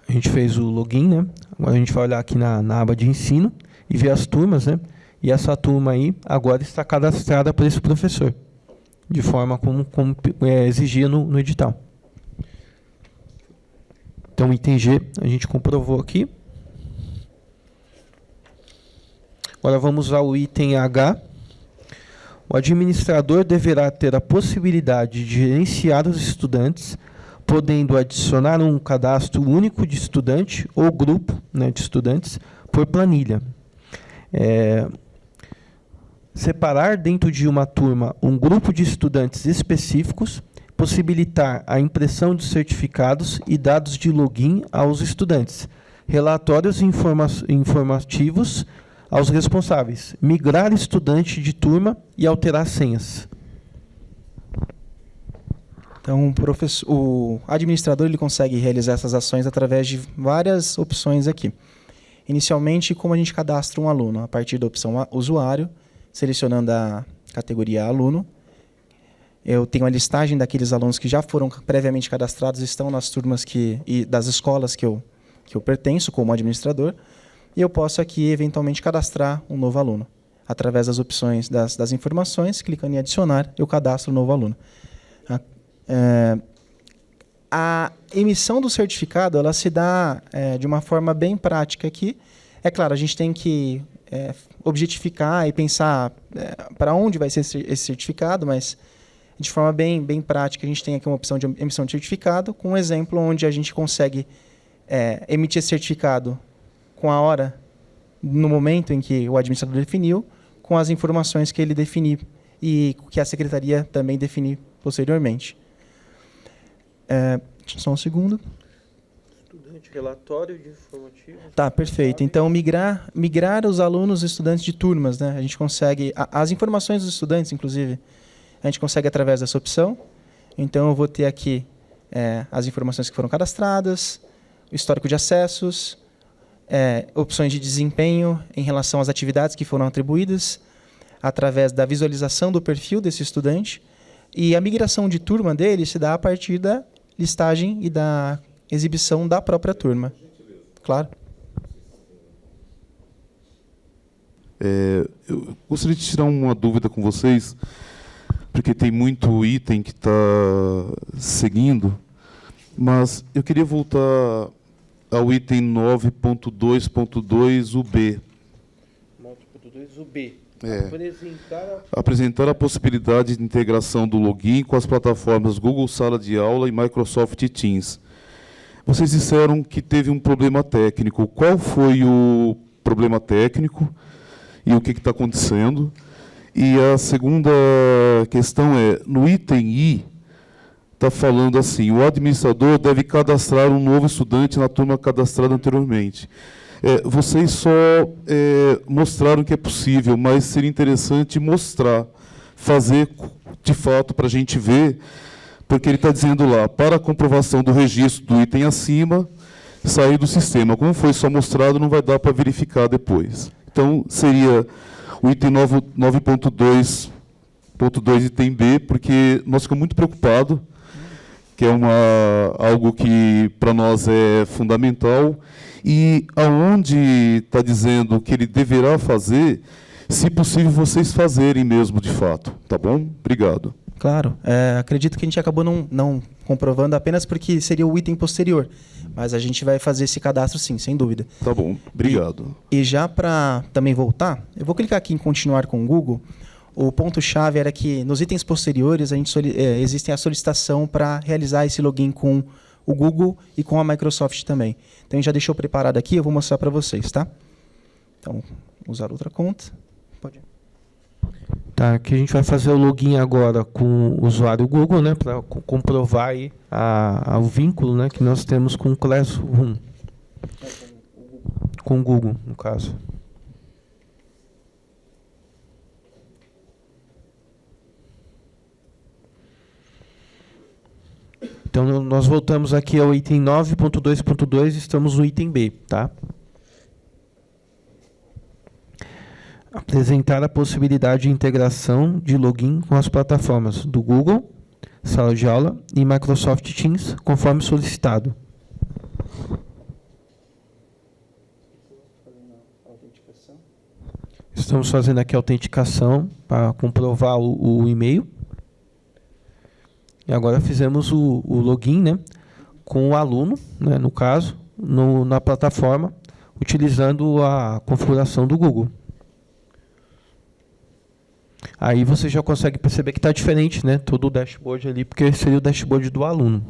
S2: A gente fez o login, né? Agora a gente vai olhar aqui na aba de ensino e ver as turmas, né? E essa turma aí agora está cadastrada para esse professor, de forma como exigia no edital. Então, item G a gente comprovou aqui. Agora vamos ao item H. O administrador deverá ter a possibilidade de gerenciar os estudantes, podendo adicionar um cadastro único de estudante ou grupo, né, de estudantes por planilha. Separar dentro de uma turma um grupo de estudantes específicos, possibilitar a impressão de certificados e dados de login aos estudantes, relatórios informativos aos responsáveis, migrar estudante de turma e alterar senhas.
S7: Então, o administrador ele consegue realizar essas ações através de várias opções aqui. Inicialmente, como a gente cadastra um aluno? A partir da opção usuário, selecionando a categoria aluno, eu tenho a listagem daqueles alunos que já foram previamente cadastrados, estão nas turmas e das escolas que eu pertenço como administrador, e eu posso aqui, eventualmente, cadastrar um novo aluno. Através das opções das informações, clicando em adicionar, eu cadastro um novo aluno. A emissão do certificado ela se dá de uma forma bem prática aqui. É claro, a gente tem que objetificar e pensar para onde vai ser esse certificado, mas de forma bem prática, a gente tem aqui uma opção de emissão de certificado, com um exemplo onde a gente consegue emitir esse certificado com a hora, no momento em que o administrador definiu, com as informações que ele definir e que a secretaria também definir posteriormente. Só um segundo.
S2: Estudante, relatório de informativo.
S7: Tá, perfeito. Então, migrar os alunos estudantes de turmas, né? A gente consegue... As informações dos estudantes, inclusive, a gente consegue através dessa opção. Então, eu vou ter aqui as informações que foram cadastradas, o histórico de acessos, opções de desempenho em relação às atividades que foram atribuídas, através da visualização do perfil desse estudante, e a migração de turma dele se dá a partir da listagem e da exibição da própria turma. Claro.
S5: Eu gostaria de tirar uma dúvida com vocês, porque tem muito item que está seguindo, mas eu queria voltar ao item 9.2.2 UB.
S2: 9.2 UB.
S5: Apresentar a possibilidade de integração do login com as plataformas Google Sala de Aula e Microsoft Teams. Vocês disseram que teve um problema técnico. Qual foi o problema técnico e o que está acontecendo? E a segunda questão é, no item I, está falando assim, o administrador deve cadastrar um novo estudante na turma cadastrada anteriormente. Vocês só mostraram que é possível, mas seria interessante mostrar, fazer de fato para a gente ver, porque ele está dizendo lá, para a comprovação do registro do item acima, sair do sistema. Como foi só mostrado, não vai dar para verificar depois. Então, seria o item 9.2, item B, porque nós ficamos muito preocupados, que é algo que para nós é fundamental, e aonde está dizendo que ele deverá fazer, se possível, vocês fazerem mesmo, de fato. Tá bom? Obrigado.
S7: Claro. Acredito que a gente acabou não comprovando apenas porque seria o item posterior. Mas a gente vai fazer esse cadastro sim, sem dúvida.
S5: Tá bom. Obrigado.
S7: E já para também voltar, eu vou clicar aqui em continuar com o Google. O ponto-chave era que nos itens posteriores existem a solicitação para realizar esse login com o Google e com a Microsoft também. Então, a gente já deixou preparado aqui, eu vou mostrar para vocês, tá? Então, usar outra conta. Pode ir.
S2: Tá, aqui a gente vai fazer o login agora com o usuário Google, né, para comprovar aí o vínculo, né, que nós temos com o Classroom. Com o Google, no caso. Então, nós voltamos aqui ao item 9.2.2, estamos no item B, tá? Apresentar a possibilidade de integração de login com as plataformas do Google, Sala de Aula e Microsoft Teams, conforme solicitado. Estamos fazendo aqui a autenticação para comprovar o e-mail. E agora fizemos o login, né, com o aluno, né, no caso, na plataforma, utilizando a configuração do Google. Aí você já consegue perceber que está diferente, né, todo o dashboard ali, porque seria o dashboard do aluno.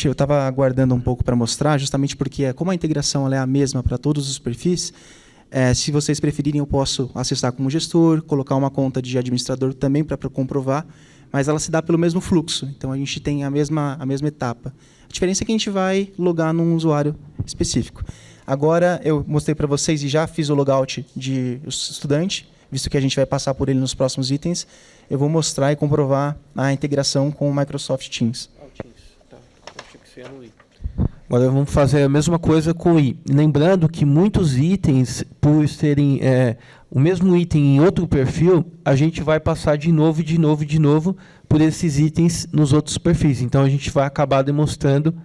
S7: Eu estava aguardando um pouco para mostrar, justamente porque, como a integração ela é a mesma para todos os perfis, se vocês preferirem, eu posso acessar como gestor, colocar uma conta de administrador também para comprovar, mas ela se dá pelo mesmo fluxo. Então, a gente tem a mesma etapa. A diferença é que a gente vai logar num usuário específico. Agora, eu mostrei para vocês e já fiz o logout de estudante, visto que a gente vai passar por ele nos próximos itens. Eu vou mostrar e comprovar a integração com o Microsoft Teams.
S2: Agora vamos fazer a mesma coisa com o I. Lembrando que muitos itens, por terem o mesmo item em outro perfil, a gente vai passar de novo por esses itens nos outros perfis. Então, a gente vai acabar demonstrando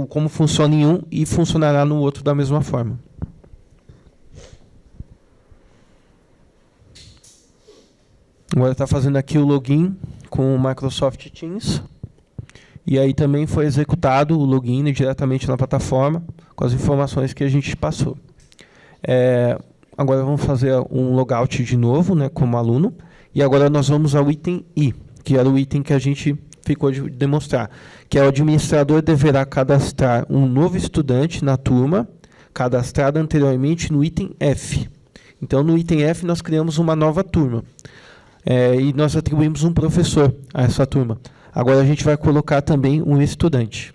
S2: como funciona em um e funcionará no outro da mesma forma. Agora está fazendo aqui o login com o Microsoft Teams. E aí também foi executado o login diretamente na plataforma, com as informações que a gente passou. Agora vamos fazer um logout de novo, né, como aluno. E agora nós vamos ao item I, que era o item que a gente ficou de demonstrar, que é o administrador deverá cadastrar um novo estudante na turma, cadastrado anteriormente no item F. Então, no item F, nós criamos uma nova turma. E nós atribuímos um professor a essa turma. Agora a gente vai colocar também um estudante.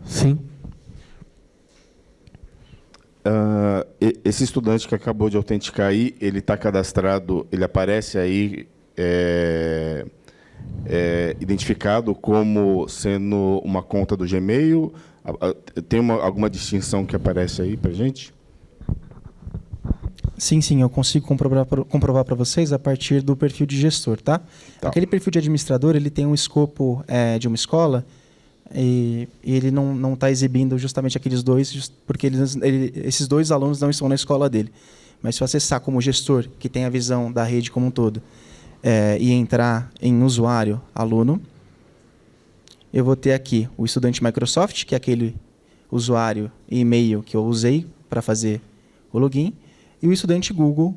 S2: Sim.
S4: Esse estudante que acabou de autenticar aí, ele está cadastrado, ele aparece aí identificado como sendo uma conta do Gmail. Tem alguma distinção que aparece aí para a gente?
S7: Sim, eu consigo comprovar para vocês a partir do perfil de gestor, tá? Aquele perfil de administrador, ele tem um escopo de uma escola e ele não está exibindo justamente aqueles dois, porque esses dois alunos não estão na escola dele. Mas se você acessar como gestor, que tem a visão da rede como um todo, e entrar em usuário aluno, eu vou ter aqui o estudante Microsoft, que é aquele usuário e e-mail que eu usei para fazer o login, e o estudante Google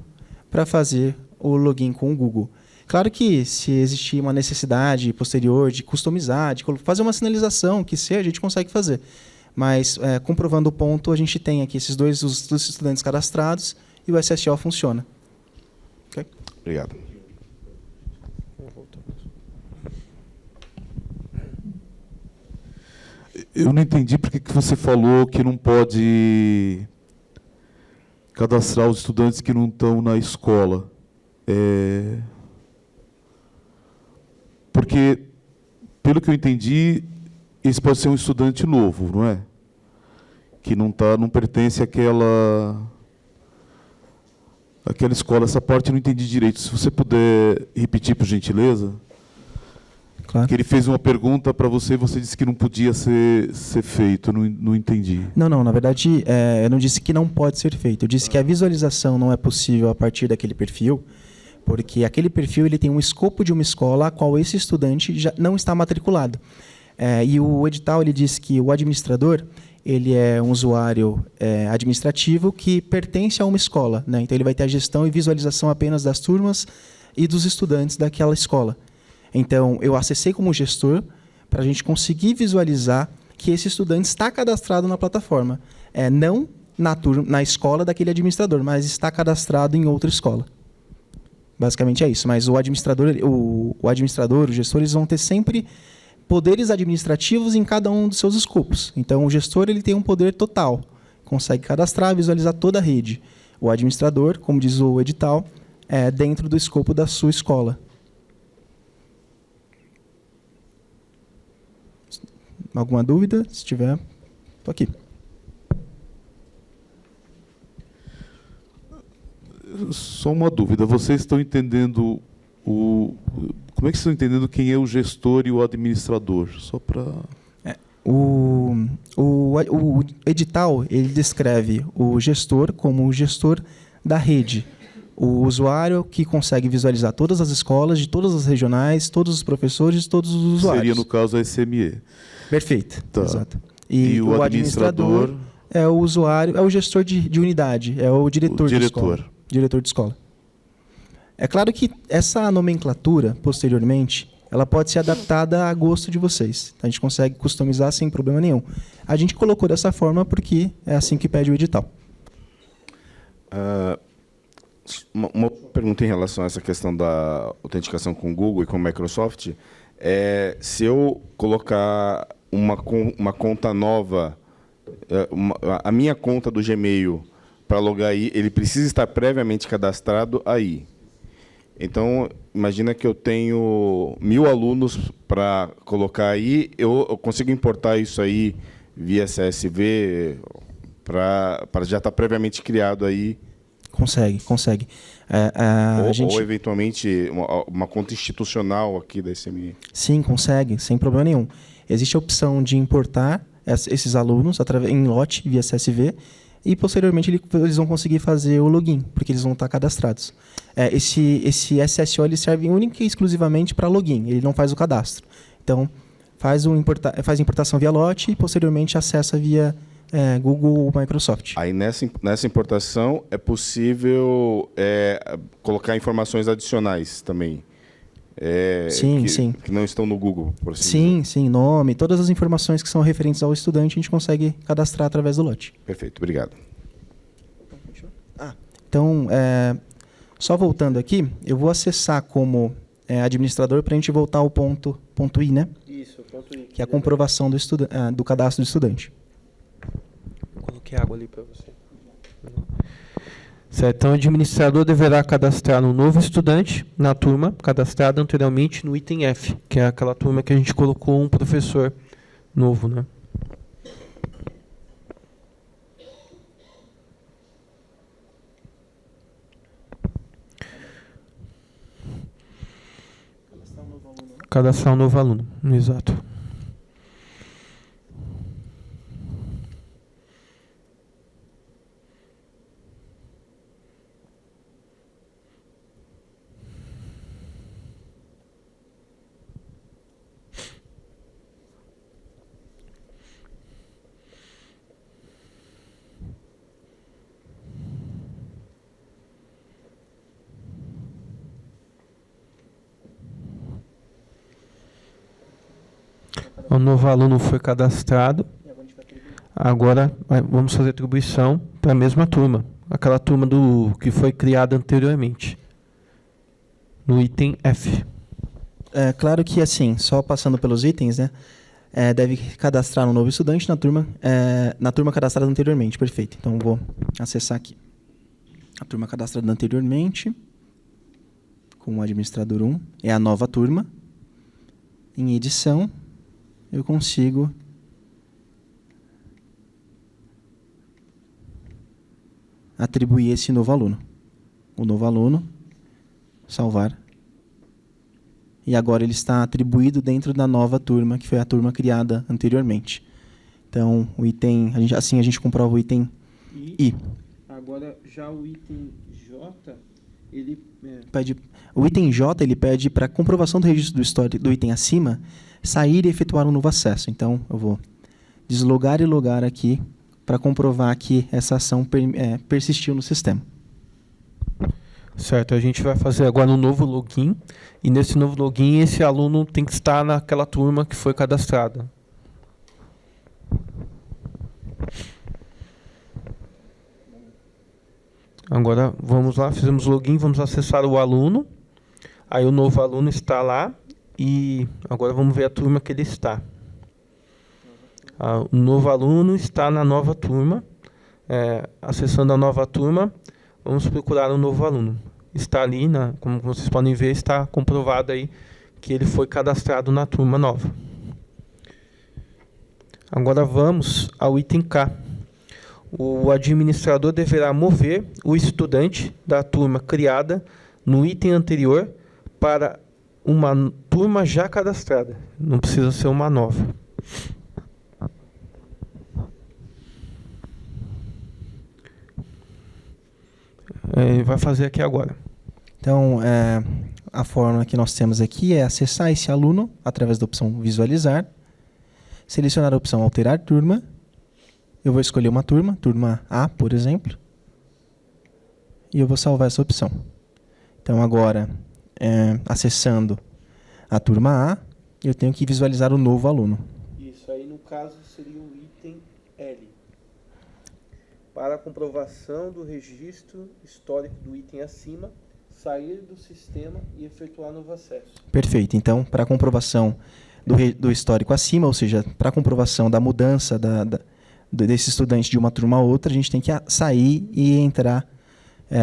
S7: para fazer o login com o Google. Claro que se existir uma necessidade posterior de customizar, de fazer uma sinalização, que seja, a gente consegue fazer. Mas, comprovando o ponto, a gente tem aqui esses dois estudantes cadastrados e o SSO funciona. Okay?
S4: Obrigado.
S5: Eu não entendi porque que você falou que não pode cadastrar os estudantes que não estão na escola. Porque, pelo que eu entendi, esse pode ser um estudante novo, não é? Que não pertence àquela escola. Essa parte eu não entendi direito. Se você puder repetir, por gentileza.
S7: Claro.
S5: Que ele fez uma pergunta para você e você disse que não podia ser feito. Não entendi.
S7: Não, na verdade, eu não disse que não pode ser feito. Eu disse que a visualização não é possível a partir daquele perfil, porque aquele perfil ele tem um escopo de uma escola a qual esse estudante já não está matriculado. E o edital ele diz que o administrador ele é um usuário administrativo que pertence a uma escola, né? Então ele vai ter a gestão e visualização apenas das turmas e dos estudantes daquela escola. Então eu acessei como gestor para a gente conseguir visualizar que esse estudante está cadastrado na plataforma, não na escola daquele administrador, mas está cadastrado em outra escola. Basicamente é isso. Mas o administrador, o gestor, eles vão ter sempre poderes administrativos em cada um dos seus escopos. Então, o gestor ele tem um poder total, consegue cadastrar, visualizar toda a rede. O administrador, como diz o edital, é dentro do escopo da sua escola. Alguma dúvida? Se tiver, estou aqui.
S5: Só uma dúvida. Vocês estão entendendo como é que vocês estão entendendo quem é o gestor e o administrador? Só para...
S7: O edital ele descreve o gestor como o gestor da rede. O usuário que consegue visualizar todas as escolas, de todas as regionais, todos os professores, todos os usuários.
S5: Seria, no caso, a SME.
S7: Perfeito.
S5: Tá.
S7: Exato.
S5: E o administrador
S7: é o usuário, é o gestor de unidade, é o diretor de escola. Diretor de escola. É claro que essa nomenclatura, posteriormente, ela pode ser adaptada a gosto de vocês. A gente consegue customizar sem problema nenhum. A gente colocou dessa forma porque é assim que pede o edital.
S4: Uma pergunta em relação a essa questão da autenticação com o Google e com o Microsoft. Se eu colocar uma conta nova, a minha conta do Gmail, para logar aí, ele precisa estar previamente cadastrado aí. Então, imagina que eu tenho 1000 alunos para colocar aí, eu consigo importar isso aí via CSV para já estar previamente criado aí?
S7: Consegue.
S4: Ou eventualmente, uma conta institucional aqui da SME?
S7: Sim, consegue, sem problema nenhum. Existe a opção de importar esses alunos em lote via CSV, e posteriormente eles vão conseguir fazer o login, porque eles vão estar cadastrados. Esse SSO ele serve única e exclusivamente para login, ele não faz o cadastro. Então, faz a importação via lote e posteriormente acessa via Google ou Microsoft.
S4: Aí nessa importação é possível colocar informações adicionais também?
S7: Sim.
S4: Que não estão no Google, por assim dizer.
S7: Sim, nome, todas as informações que são referentes ao estudante, a gente consegue cadastrar através do lote.
S4: Perfeito, obrigado.
S7: Então, só voltando aqui, eu vou acessar como administrador para a gente voltar ao ponto I, né?
S2: Isso, ponto I.
S7: Que é a comprovação do cadastro do estudante.
S2: Coloquei água ali para você. Certo, então o administrador deverá cadastrar um novo estudante na turma cadastrada anteriormente no item F, que é aquela turma que a gente colocou um professor novo, né? Cadastrar um novo aluno, exato. O novo aluno foi cadastrado. Agora vamos fazer atribuição para a mesma turma, aquela turma que foi criada anteriormente, no item F.
S7: É claro que, assim, só passando pelos itens, né? Deve cadastrar um novo estudante na turma cadastrada anteriormente. Perfeito. Então, vou acessar aqui. A turma cadastrada anteriormente, com o administrador 1, é a nova turma. Em edição, eu consigo atribuir esse novo aluno. O novo aluno, salvar. E agora ele está atribuído dentro da nova turma, que foi a turma criada anteriormente. Então, o item, assim a gente comprova o item I.
S2: Agora, já o item J, ele...
S7: O item J, ele pede para comprovação do registro do histórico do item acima, sair e efetuar um novo acesso. Então, eu vou deslogar e logar aqui para comprovar que essa ação persistiu no sistema.
S2: Certo, a gente vai fazer agora um novo login, e nesse novo login esse aluno tem que estar naquela turma que foi cadastrada. Agora vamos lá, fizemos login, vamos acessar o aluno. Aí o novo aluno está lá e agora vamos ver a turma que ele está. O novo aluno está na nova turma. Acessando a nova turma, vamos procurar um novo aluno. Está ali, como vocês podem ver, está comprovado aí que ele foi cadastrado na turma nova. Agora vamos ao item K. O administrador deverá mover o estudante da turma criada no item anterior para uma turma já cadastrada. Não precisa ser uma nova. Vai fazer aqui agora.
S7: Então, a forma que nós temos aqui é acessar esse aluno através da opção visualizar, selecionar a opção alterar turma. Eu vou escolher uma turma, turma A, por exemplo, e eu vou salvar essa opção. Então, agora, acessando a turma A, eu tenho que visualizar o novo aluno.
S2: Isso aí, no caso, seria o item L. Para a comprovação do registro histórico do item acima, sair do sistema e efetuar novo acesso.
S7: Perfeito. Então, para a comprovação do histórico acima, ou seja, para a comprovação da mudança desse estudante de uma turma a outra, a gente tem que sair e entrar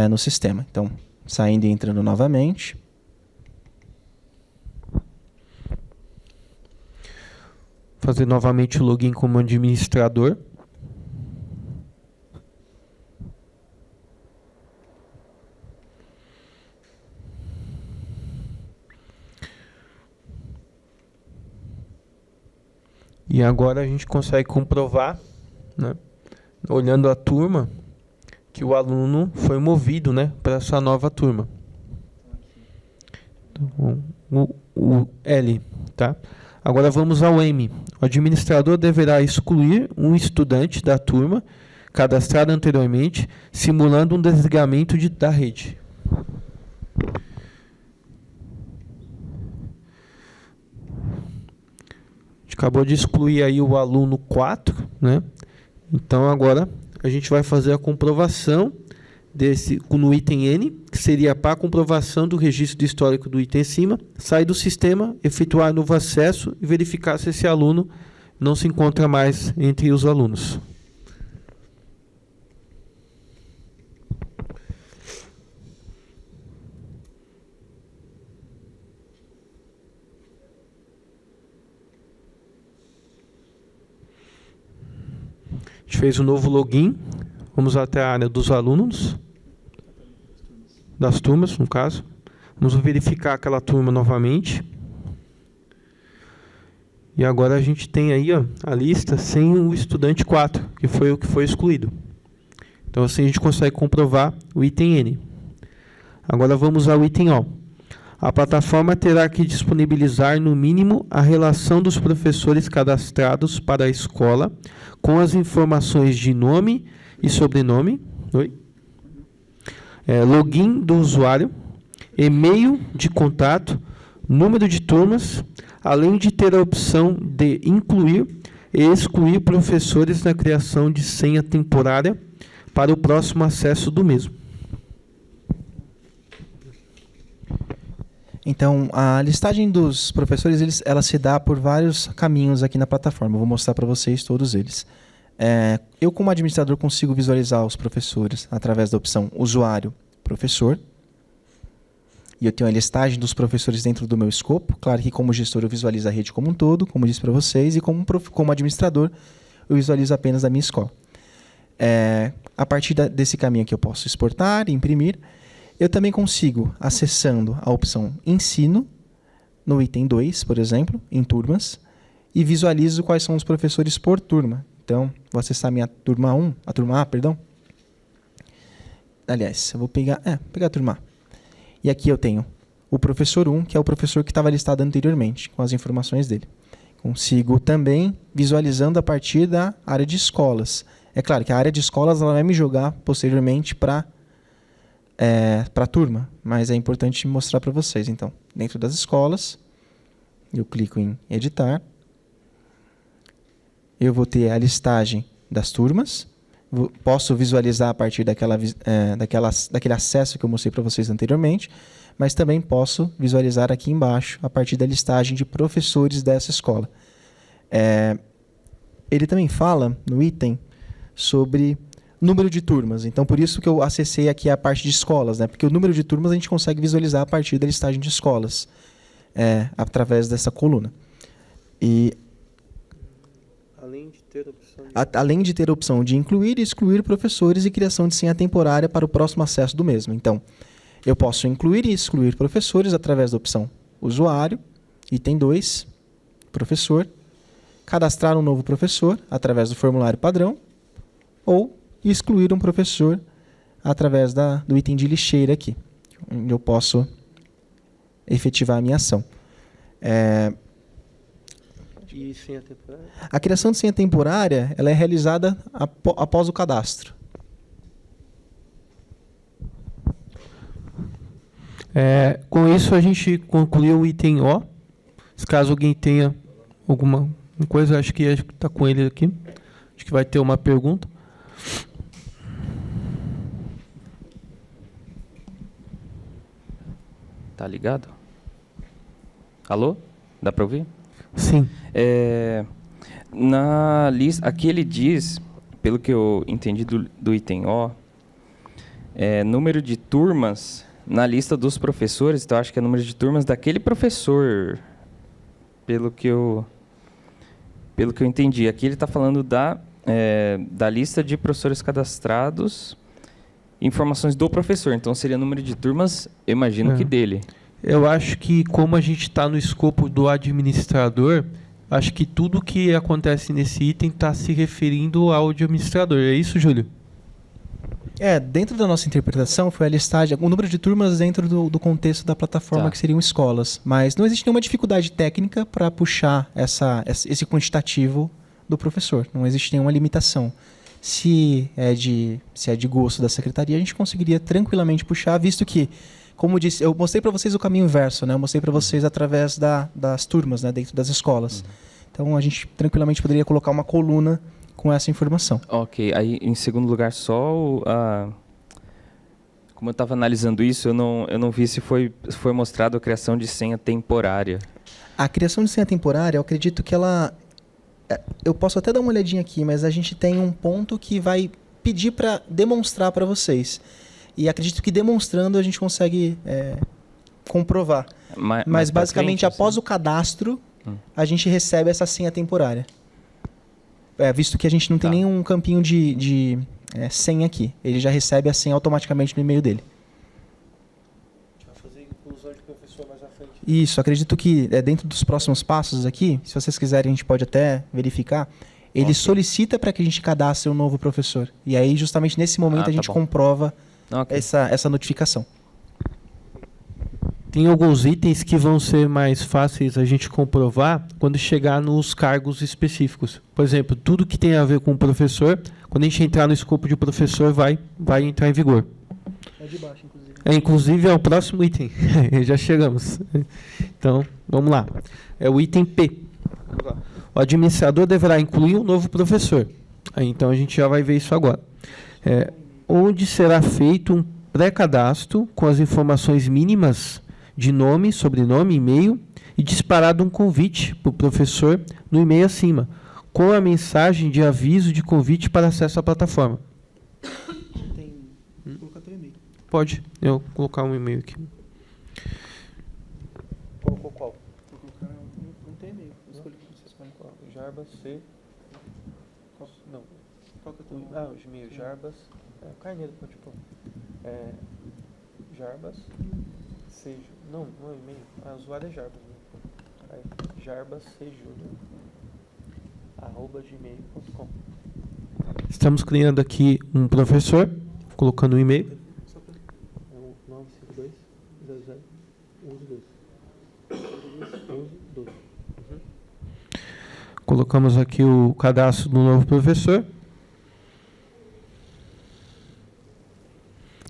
S7: no sistema. Então, saindo e entrando novamente.
S2: Fazer novamente o login como administrador. E agora a gente consegue comprovar, né, olhando a turma, que o aluno foi movido, né, para essa nova turma. Então, o L, tá? Agora vamos ao M. O administrador deverá excluir um estudante da turma cadastrado anteriormente, simulando um desligamento da rede. Acabou de excluir aí o aluno 4, né? Então agora a gente vai fazer a comprovação no item N, que seria para a comprovação do registro do histórico do item acima, sair do sistema, efetuar novo acesso e verificar se esse aluno não se encontra mais entre os alunos. A gente fez um novo login. Vamos até a área dos alunos, das turmas, no caso. Vamos verificar aquela turma novamente. E agora a gente tem aí, ó, a lista sem o estudante 4, que foi o que foi excluído. Então assim a gente consegue comprovar o item N. Agora vamos ao item O. A plataforma terá que disponibilizar, no mínimo, a relação dos professores cadastrados para a escola com as informações de nome e sobrenome, login do usuário, e-mail de contato, número de turmas, além de ter a opção de incluir e excluir professores na criação de senha temporária para o próximo acesso do mesmo.
S7: Então, a listagem dos professores, ela se dá por vários caminhos aqui na plataforma. Eu vou mostrar para vocês todos eles. Eu, como administrador, consigo visualizar os professores através da opção usuário, professor. E eu tenho a listagem dos professores dentro do meu escopo. Claro que, como gestor, eu visualizo a rede como um todo, como disse para vocês, e como administrador, eu visualizo apenas a minha escola. A partir desse caminho aqui, eu posso exportar, imprimir. Eu também consigo, acessando a opção Ensino, no item 2, por exemplo, em turmas, e visualizo quais são os professores por turma. Então, vou acessar a minha turma 1, a turma A, perdão. Aliás, eu vou pegar a turma A. E aqui eu tenho o professor 1, que é o professor que estava listado anteriormente, com as informações dele. Consigo também visualizando a partir da área de escolas. É claro que a área de escolas ela vai me jogar posteriormente para a turma, mas é importante mostrar para vocês. Então, dentro das escolas, eu clico em editar. Eu vou ter a listagem das turmas. Posso visualizar a partir daquele acesso que eu mostrei para vocês anteriormente, mas também posso visualizar aqui embaixo a partir da listagem de professores dessa escola. Ele também fala no item sobre número de turmas. Então, por isso que eu acessei aqui a parte de escolas, né? Porque o número de turmas a gente consegue visualizar a partir da listagem de escolas, através dessa coluna. E além de ter a opção de incluir e excluir professores e criação de senha temporária para o próximo acesso do mesmo. Então, eu posso incluir e excluir professores através da opção usuário, item 2, professor, cadastrar um novo professor através do formulário padrão, ou excluir um professor através do item de lixeira aqui, onde eu posso efetivar a minha ação.
S2: E senha temporária?
S7: A criação de senha temporária ela é realizada após o cadastro.
S2: Com isso, a gente concluiu o item O. Caso alguém tenha alguma coisa, acho que está com ele aqui. Acho que vai ter uma pergunta.
S8: Tá ligado? Alô? Dá para ouvir?
S2: Sim.
S8: Na lista, aqui ele diz, pelo que eu entendi do item O, número de turmas na lista dos professores, então acho que é número de turmas daquele professor, pelo que eu entendi. Aqui ele está falando da lista de professores cadastrados, informações do professor, então seria número de turmas, eu imagino que dele.
S2: Eu acho que, como a gente está no escopo do administrador, acho que tudo que acontece nesse item está se referindo ao administrador. É isso, Júlio?
S7: Dentro da nossa interpretação, foi a listagem, o número de turmas dentro do contexto da plataforma, que seriam escolas. Mas não existe nenhuma dificuldade técnica para puxar esse quantitativo do professor. Não existe nenhuma limitação. Se é de gosto da secretaria, a gente conseguiria tranquilamente puxar, visto que, como eu disse, eu mostrei para vocês o caminho inverso, né? Eu mostrei para vocês através das turmas, né? Dentro das escolas. Então, a gente tranquilamente poderia colocar uma coluna com essa informação.
S8: Ok. Aí, em segundo lugar, como eu estava analisando isso, eu não vi se foi mostrado a criação de senha temporária.
S7: A criação de senha temporária, eu acredito que ela... Eu posso até dar uma olhadinha aqui, mas a gente tem um ponto que vai pedir para demonstrar para vocês. E acredito que demonstrando a gente consegue comprovar. Mas basicamente, frente, após o cadastro, a gente recebe essa senha temporária. Visto que a gente não tem nenhum campinho de senha aqui. Ele já recebe a senha automaticamente no e-mail dele. A gente vai fazer inclusão de professor mais à frente. Isso, acredito que dentro dos próximos passos aqui, se vocês quiserem, a gente pode até verificar. Ele solicita para que a gente cadastre um novo professor. E aí, justamente nesse momento, a gente comprova essa notificação.
S2: Tem alguns itens que vão ser mais fáceis a gente comprovar quando chegar nos cargos específicos. Por exemplo, tudo que tem a ver com o professor, quando a gente entrar no escopo de professor, vai entrar em vigor.
S7: É de baixo, inclusive.
S2: Inclusive, é o próximo item. Já chegamos. Então, vamos lá. É o item P. O administrador deverá incluir um novo professor. Então, a gente já vai ver isso agora. Onde será feito um pré-cadastro com as informações mínimas de nome, sobrenome, e-mail e disparado um convite para o professor no e-mail acima, com a mensagem de aviso de convite para acesso à plataforma.
S7: Colocar teu e-mail.
S2: Pode, eu colocar um e-mail aqui. Colocou qual?
S7: Vou colocar não tem e-mail. Escolhe o que você escolhe.
S2: Jarbas C. Não. Qual que é o teu? O Gmail. Jarbas. O Carneiro pode pôr. Jarbas. Seja. Não é e-mail. O usuário é Jarbas. Né? Jarbas C. @gmail.com. Estamos criando aqui um professor, colocando o e-mail. 952-00-11-2. Colocamos aqui o cadastro do novo professor.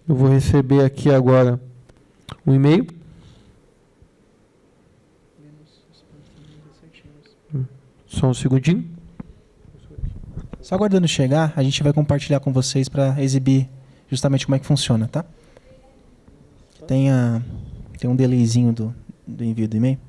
S2: Eu vou receber aqui agora um e-mail. Só um segundinho.
S7: Só aguardando chegar, a gente vai compartilhar com vocês para exibir justamente como é que funciona, tá? Tem um delayzinho do envio do e-mail.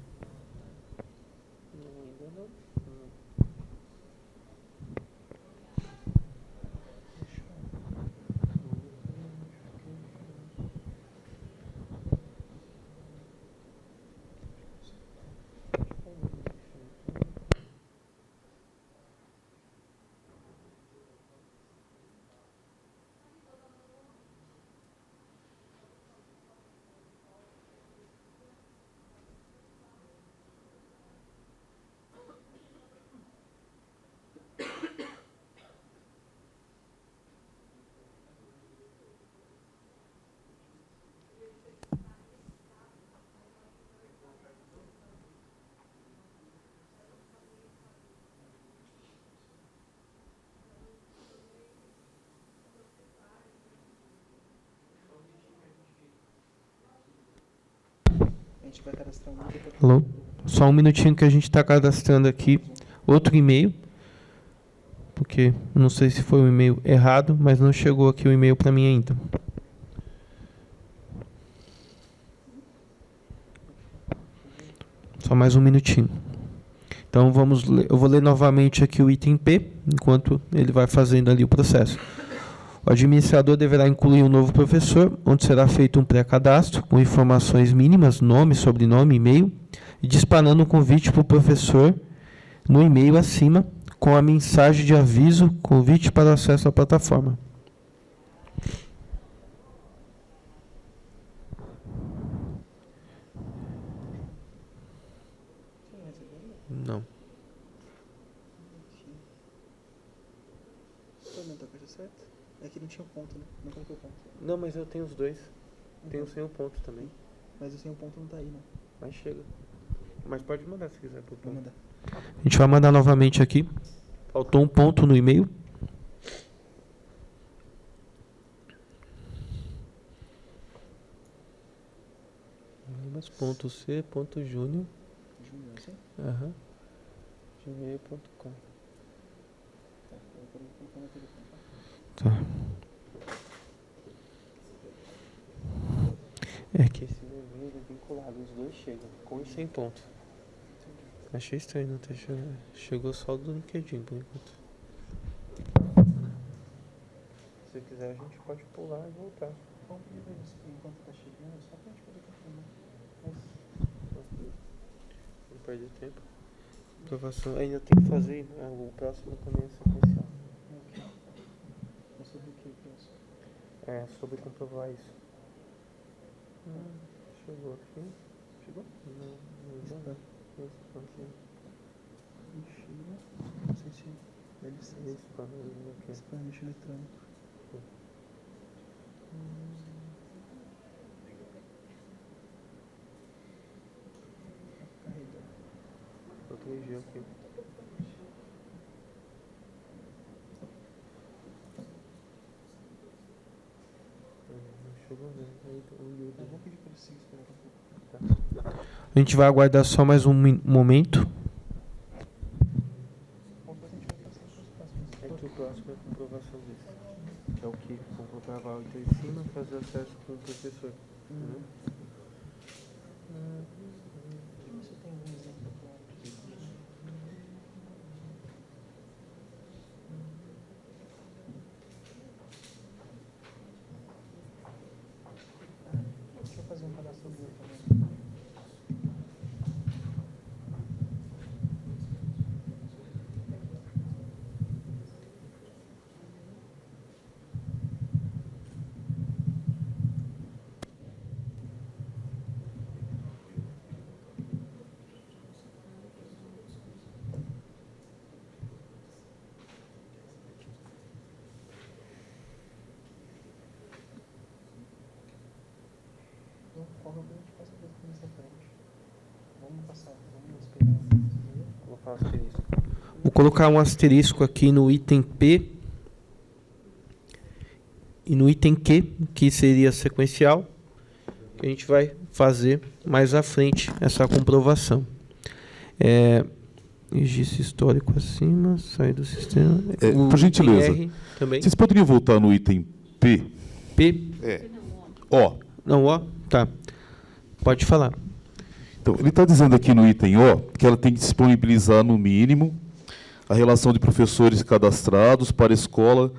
S7: A gente vai cadastrar um e-mail.
S2: Alô? Só um minutinho que a gente está cadastrando aqui outro e-mail. Porque não sei se foi um e-mail errado, mas não chegou aqui o e-mail para mim ainda. Só mais um minutinho. Então eu vou ler novamente aqui o item P, enquanto ele vai fazendo ali o processo. O administrador deverá incluir um novo professor, onde será feito um pré-cadastro com informações mínimas, nome, sobrenome, e-mail, e disparando um convite para o professor no e-mail acima, com a mensagem de aviso, convite para acesso à plataforma. Não.
S7: É que não tinha ponto, né? Não colocou ponto.
S2: Não, mas eu tenho os dois. Tenho sem o ponto também.
S7: Mas o sem o ponto não tá aí, não.
S2: Mas chega. Mas pode mandar se quiser pro
S7: Vou
S2: ponto.
S7: mandar.
S2: A gente vai mandar novamente aqui. Faltou um ponto no e-mail. C.júnior. Aham. gmail.com. Tá. É que esse meu e-mail é vinculado, os dois chegam, com e sem ponto. Achei estranho não ter chegado. Chegou só do LinkedIn por enquanto. Se quiser a gente pode pular e voltar.
S7: Enquanto tá chegando, só pra gente poder confirmar.
S2: Não perder tempo. Aprovação. Ainda tem que fazer, né? O próximo também é sequencial.
S7: Sobre o que, próximo?
S2: É, sobre comprovar isso. Chegou aqui.
S7: Chegou?
S2: Não. Isso aqui.
S7: Não sei se deve ser.
S2: Spam
S7: lixo eletrônico.
S2: Eu corrigi aqui. A gente vai aguardar só mais um momento. O próximo é a comprovação desse. É o que vão comprovar em cima, fazer acesso com o professor. Vou colocar um asterisco aqui no item P e no item Q, que seria sequencial, que a gente vai fazer mais à frente essa comprovação. Registro histórico acima, sai do sistema.
S5: Por gentileza,
S2: R também.
S5: vocês poderiam voltar no item P?
S2: P?
S5: Ó.
S2: Não, ó? Tá. Pode falar.
S5: Então, ele está dizendo aqui no item O que ela tem que disponibilizar, no mínimo, a relação de professores cadastrados para a escola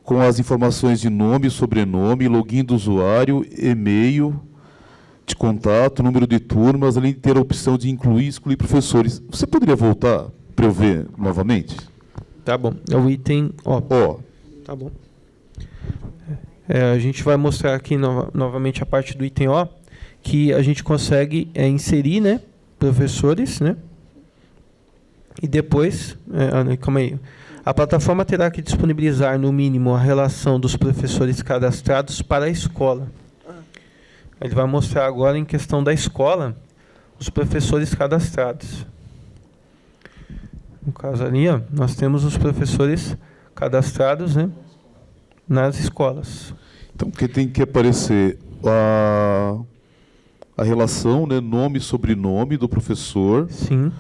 S5: com as informações de nome, sobrenome, login do usuário, e-mail de contato, número de turmas, além de ter a opção de incluir e excluir professores. Você poderia voltar para eu ver novamente?
S2: Tá bom. É o item O.
S5: Ó.
S2: Tá bom. A gente vai mostrar aqui novamente a parte do item O, que a gente consegue inserir, né, professores, né? E depois, calma aí. A plataforma terá que disponibilizar, no mínimo, a relação dos professores cadastrados para a escola. Ele vai mostrar agora, em questão da escola, os professores cadastrados. No caso ali, ó, nós temos os professores cadastrados, né, nas escolas.
S5: Então, que tem que aparecer a relação, né, nome e sobrenome do professor.
S2: Sim.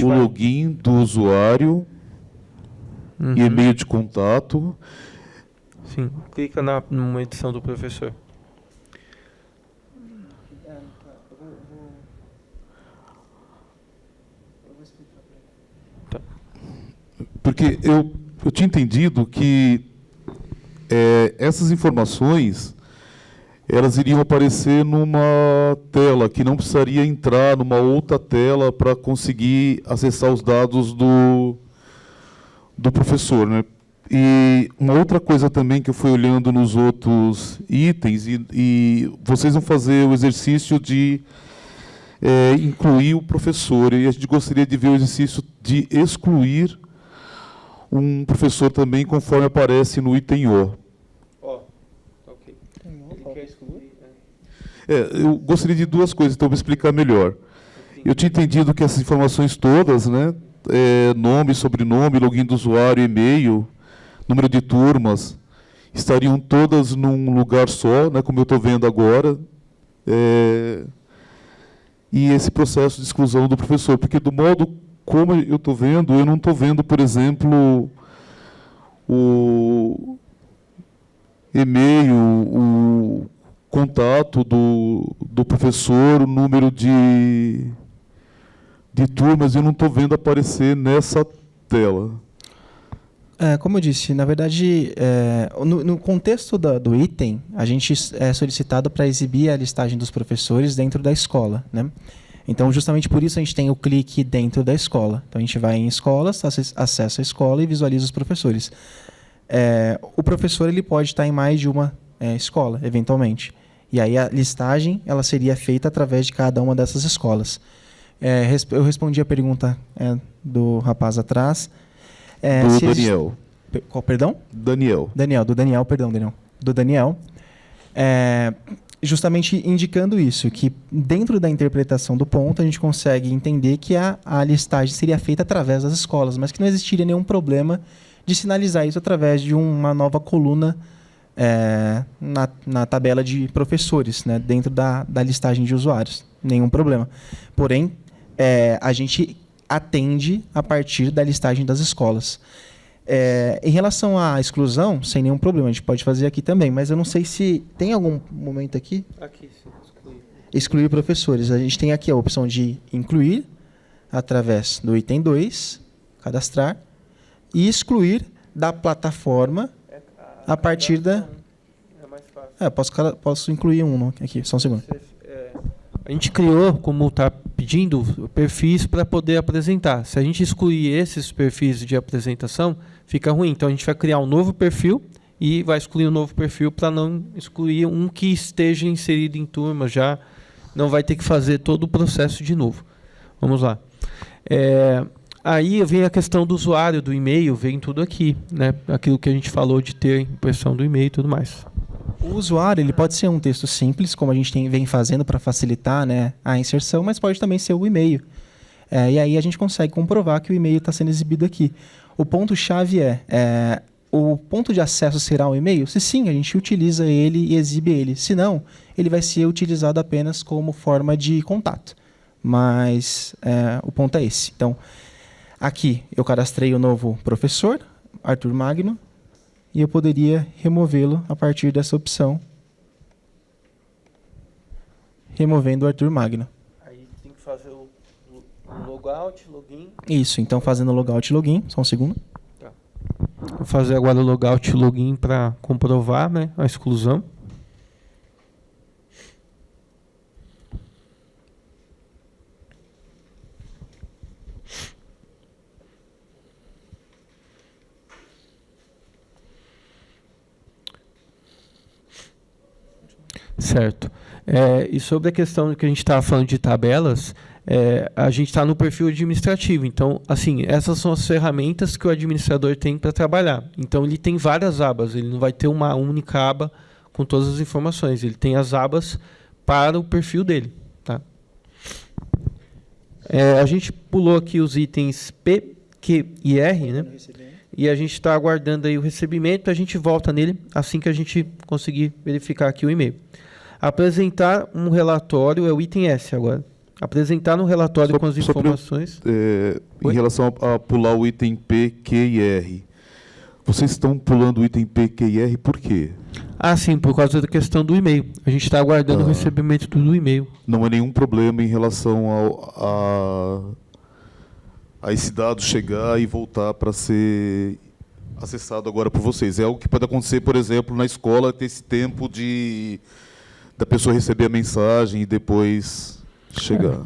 S5: O login do usuário, e e-mail de contato.
S2: Sim. Clica numa edição do professor. Tá.
S5: Porque eu tinha entendido que essas informações elas iriam aparecer numa tela, que não precisaria entrar numa outra tela para conseguir acessar os dados do professor, né? E uma outra coisa também que eu fui olhando nos outros itens, e vocês vão fazer o exercício de incluir o professor, e a gente gostaria de ver o exercício de excluir um professor também, conforme aparece no item O.
S2: Ok. Ele quer excluir?
S5: Eu gostaria de duas coisas, então eu vou explicar melhor. Eu tinha entendido que essas informações todas, né, nome, sobrenome, login do usuário, e-mail, número de turmas, estariam todas num lugar só, né, como eu estou vendo agora, e esse processo de exclusão do professor, porque do modo como eu estou vendo, eu não estou vendo, por exemplo, o e-mail, o contato do professor, o número de turmas, eu não estou vendo aparecer nessa tela.
S7: Como eu disse, na verdade, no contexto do item, a gente é solicitado para exibir a listagem dos professores dentro da escola, né? Então, justamente por isso a gente tem o clique dentro da escola. Então, a gente vai em escolas, acessa a escola e visualiza os professores. O professor ele pode estar em mais de uma escola, eventualmente. E aí a listagem ela seria feita através de cada uma dessas escolas. Eu respondi a pergunta do rapaz atrás.
S5: Do Daniel.
S7: Qual, perdão?
S5: Daniel.
S7: Do Daniel. Do Daniel. Justamente indicando isso, que dentro da interpretação do ponto, a gente consegue entender que a listagem seria feita através das escolas, mas que não existiria nenhum problema de sinalizar isso através de uma nova coluna na tabela de professores, né, dentro da listagem de usuários. Nenhum problema. Porém, a gente atende a partir da listagem das escolas. Em relação à exclusão, sem nenhum problema, a gente pode fazer aqui também, mas eu não sei se tem algum momento aqui.
S2: Aqui, sim,
S7: Excluir professores. A gente tem aqui a opção de incluir através do item 2, cadastrar, e excluir da plataforma a partir da...
S2: É mais fácil.
S7: Posso incluir um aqui, só um segundo.
S2: A gente criou, como está pedindo, perfis para poder apresentar. Se a gente excluir esses perfis de apresentação, fica ruim. Então, a gente vai criar um novo perfil e vai excluir um novo perfil para não excluir um que esteja inserido em turma já. Não vai ter que fazer todo o processo de novo. Vamos lá. Aí vem a questão do usuário, do e-mail, vem tudo aqui, né? Aquilo que a gente falou de ter impressão do e-mail e tudo mais.
S7: O usuário ele pode ser um texto simples, como a gente vem fazendo para facilitar, né, a inserção, mas pode também ser o e-mail. E aí a gente consegue comprovar que o e-mail está sendo exibido aqui. O ponto-chave o ponto de acesso será o e-mail? Se sim, a gente utiliza ele e exibe ele. Se não, ele vai ser utilizado apenas como forma de contato. Mas o ponto é esse. Então, aqui eu cadastrei o novo professor, Arthur Magno, e eu poderia removê-lo a partir dessa opção, removendo o Arthur Magno.
S2: Aí tem que fazer o logout, login.
S7: Isso, então fazendo logout e login, só um segundo.
S2: Tá. Vou fazer agora o logout e login para comprovar, né, a exclusão. Certo. E sobre a questão que a gente estava falando de tabelas, a gente está no perfil administrativo. Então, assim, essas são as ferramentas que o administrador tem para trabalhar. Então, ele tem várias abas. Ele não vai ter uma única aba com todas as informações. Ele tem as abas para o perfil dele. Tá? A gente pulou aqui os itens P, Q e R, né? E a gente está aguardando aí o recebimento. A gente volta nele assim que a gente conseguir verificar aqui o e-mail. Apresentar um relatório é o item S agora. Apresentar um relatório com as informações.
S5: Em relação a pular o item P, Q e R, vocês estão pulando o item P, Q e R por quê?
S2: Sim, por causa da questão do e-mail. A gente está aguardando o recebimento do e-mail.
S5: Não há nenhum problema em relação a esse dado chegar e voltar para ser acessado agora por vocês. É algo que pode acontecer, por exemplo, na escola, ter esse tempo da pessoa receber a mensagem e depois chegar.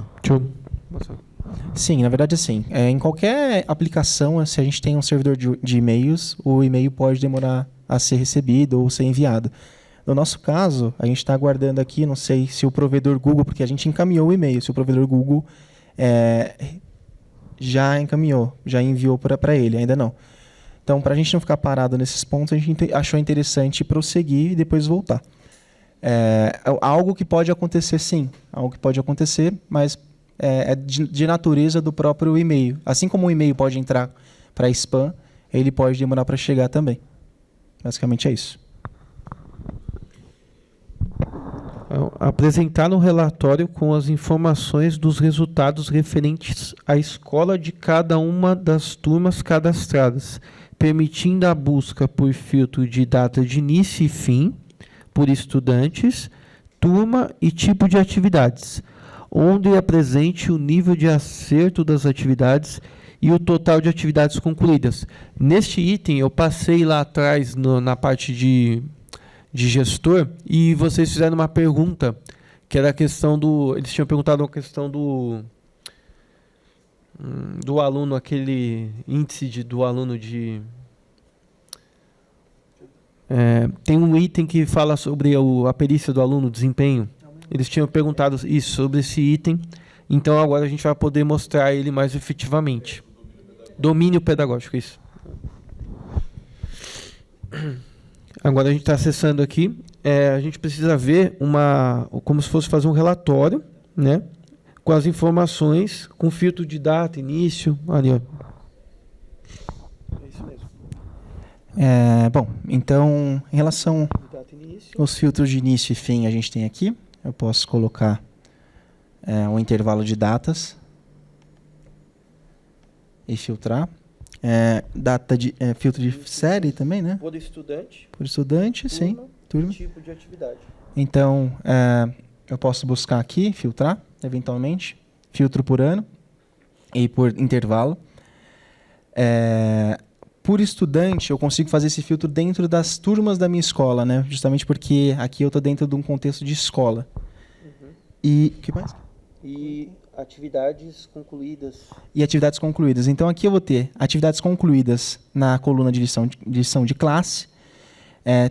S7: Sim, na verdade, sim. Em qualquer aplicação, se a gente tem um servidor de e-mails, o e-mail pode demorar a ser recebido ou ser enviado. No nosso caso, a gente está aguardando aqui, não sei se o provedor Google, porque a gente encaminhou o e-mail, se o provedor Google já encaminhou, já enviou para ele, ainda não. Então, para a gente não ficar parado nesses pontos, a gente achou interessante prosseguir e depois voltar. Algo que pode acontecer, sim. Algo que pode acontecer, mas é de natureza do próprio e-mail. Assim como o e-mail pode entrar para spam, ele pode demorar para chegar também. Basicamente é isso.
S2: Apresentar um relatório com as informações dos resultados referentes à escola de cada uma das turmas cadastradas, permitindo a busca por filtro de data de início e fim, por estudantes, turma e tipo de atividades, onde apresente o nível de acerto das atividades e o total de atividades concluídas. Neste item, eu passei lá atrás na parte de gestor e vocês fizeram uma pergunta, que era a questão do... Eles tinham perguntado a questão do aluno, aquele índice do aluno de... tem um item que fala sobre a perícia do aluno, o desempenho. Eles tinham perguntado isso, sobre esse item. Então, agora a gente vai poder mostrar ele mais efetivamente. Domínio pedagógico, isso. Agora a gente está acessando aqui. A gente precisa ver como se fosse fazer um relatório, né, com as informações, com filtro de data, início, ali, ó.
S7: Bom, então, em relação Os filtros de início e fim a gente tem aqui. Eu posso colocar um intervalo de datas e filtrar. Filtro de série também, né?
S2: Por estudante.
S7: Por estudante, sim. Turma.
S2: Tipo de atividade.
S7: Então, eu posso buscar aqui, filtrar, eventualmente. Filtro por ano e por intervalo. Por estudante, eu consigo fazer esse filtro dentro das turmas da minha escola, né? Justamente porque aqui eu estou dentro de um contexto de escola. E o que mais?
S2: E atividades concluídas.
S7: E atividades concluídas. Então, aqui eu vou ter atividades concluídas na coluna de lição de classe,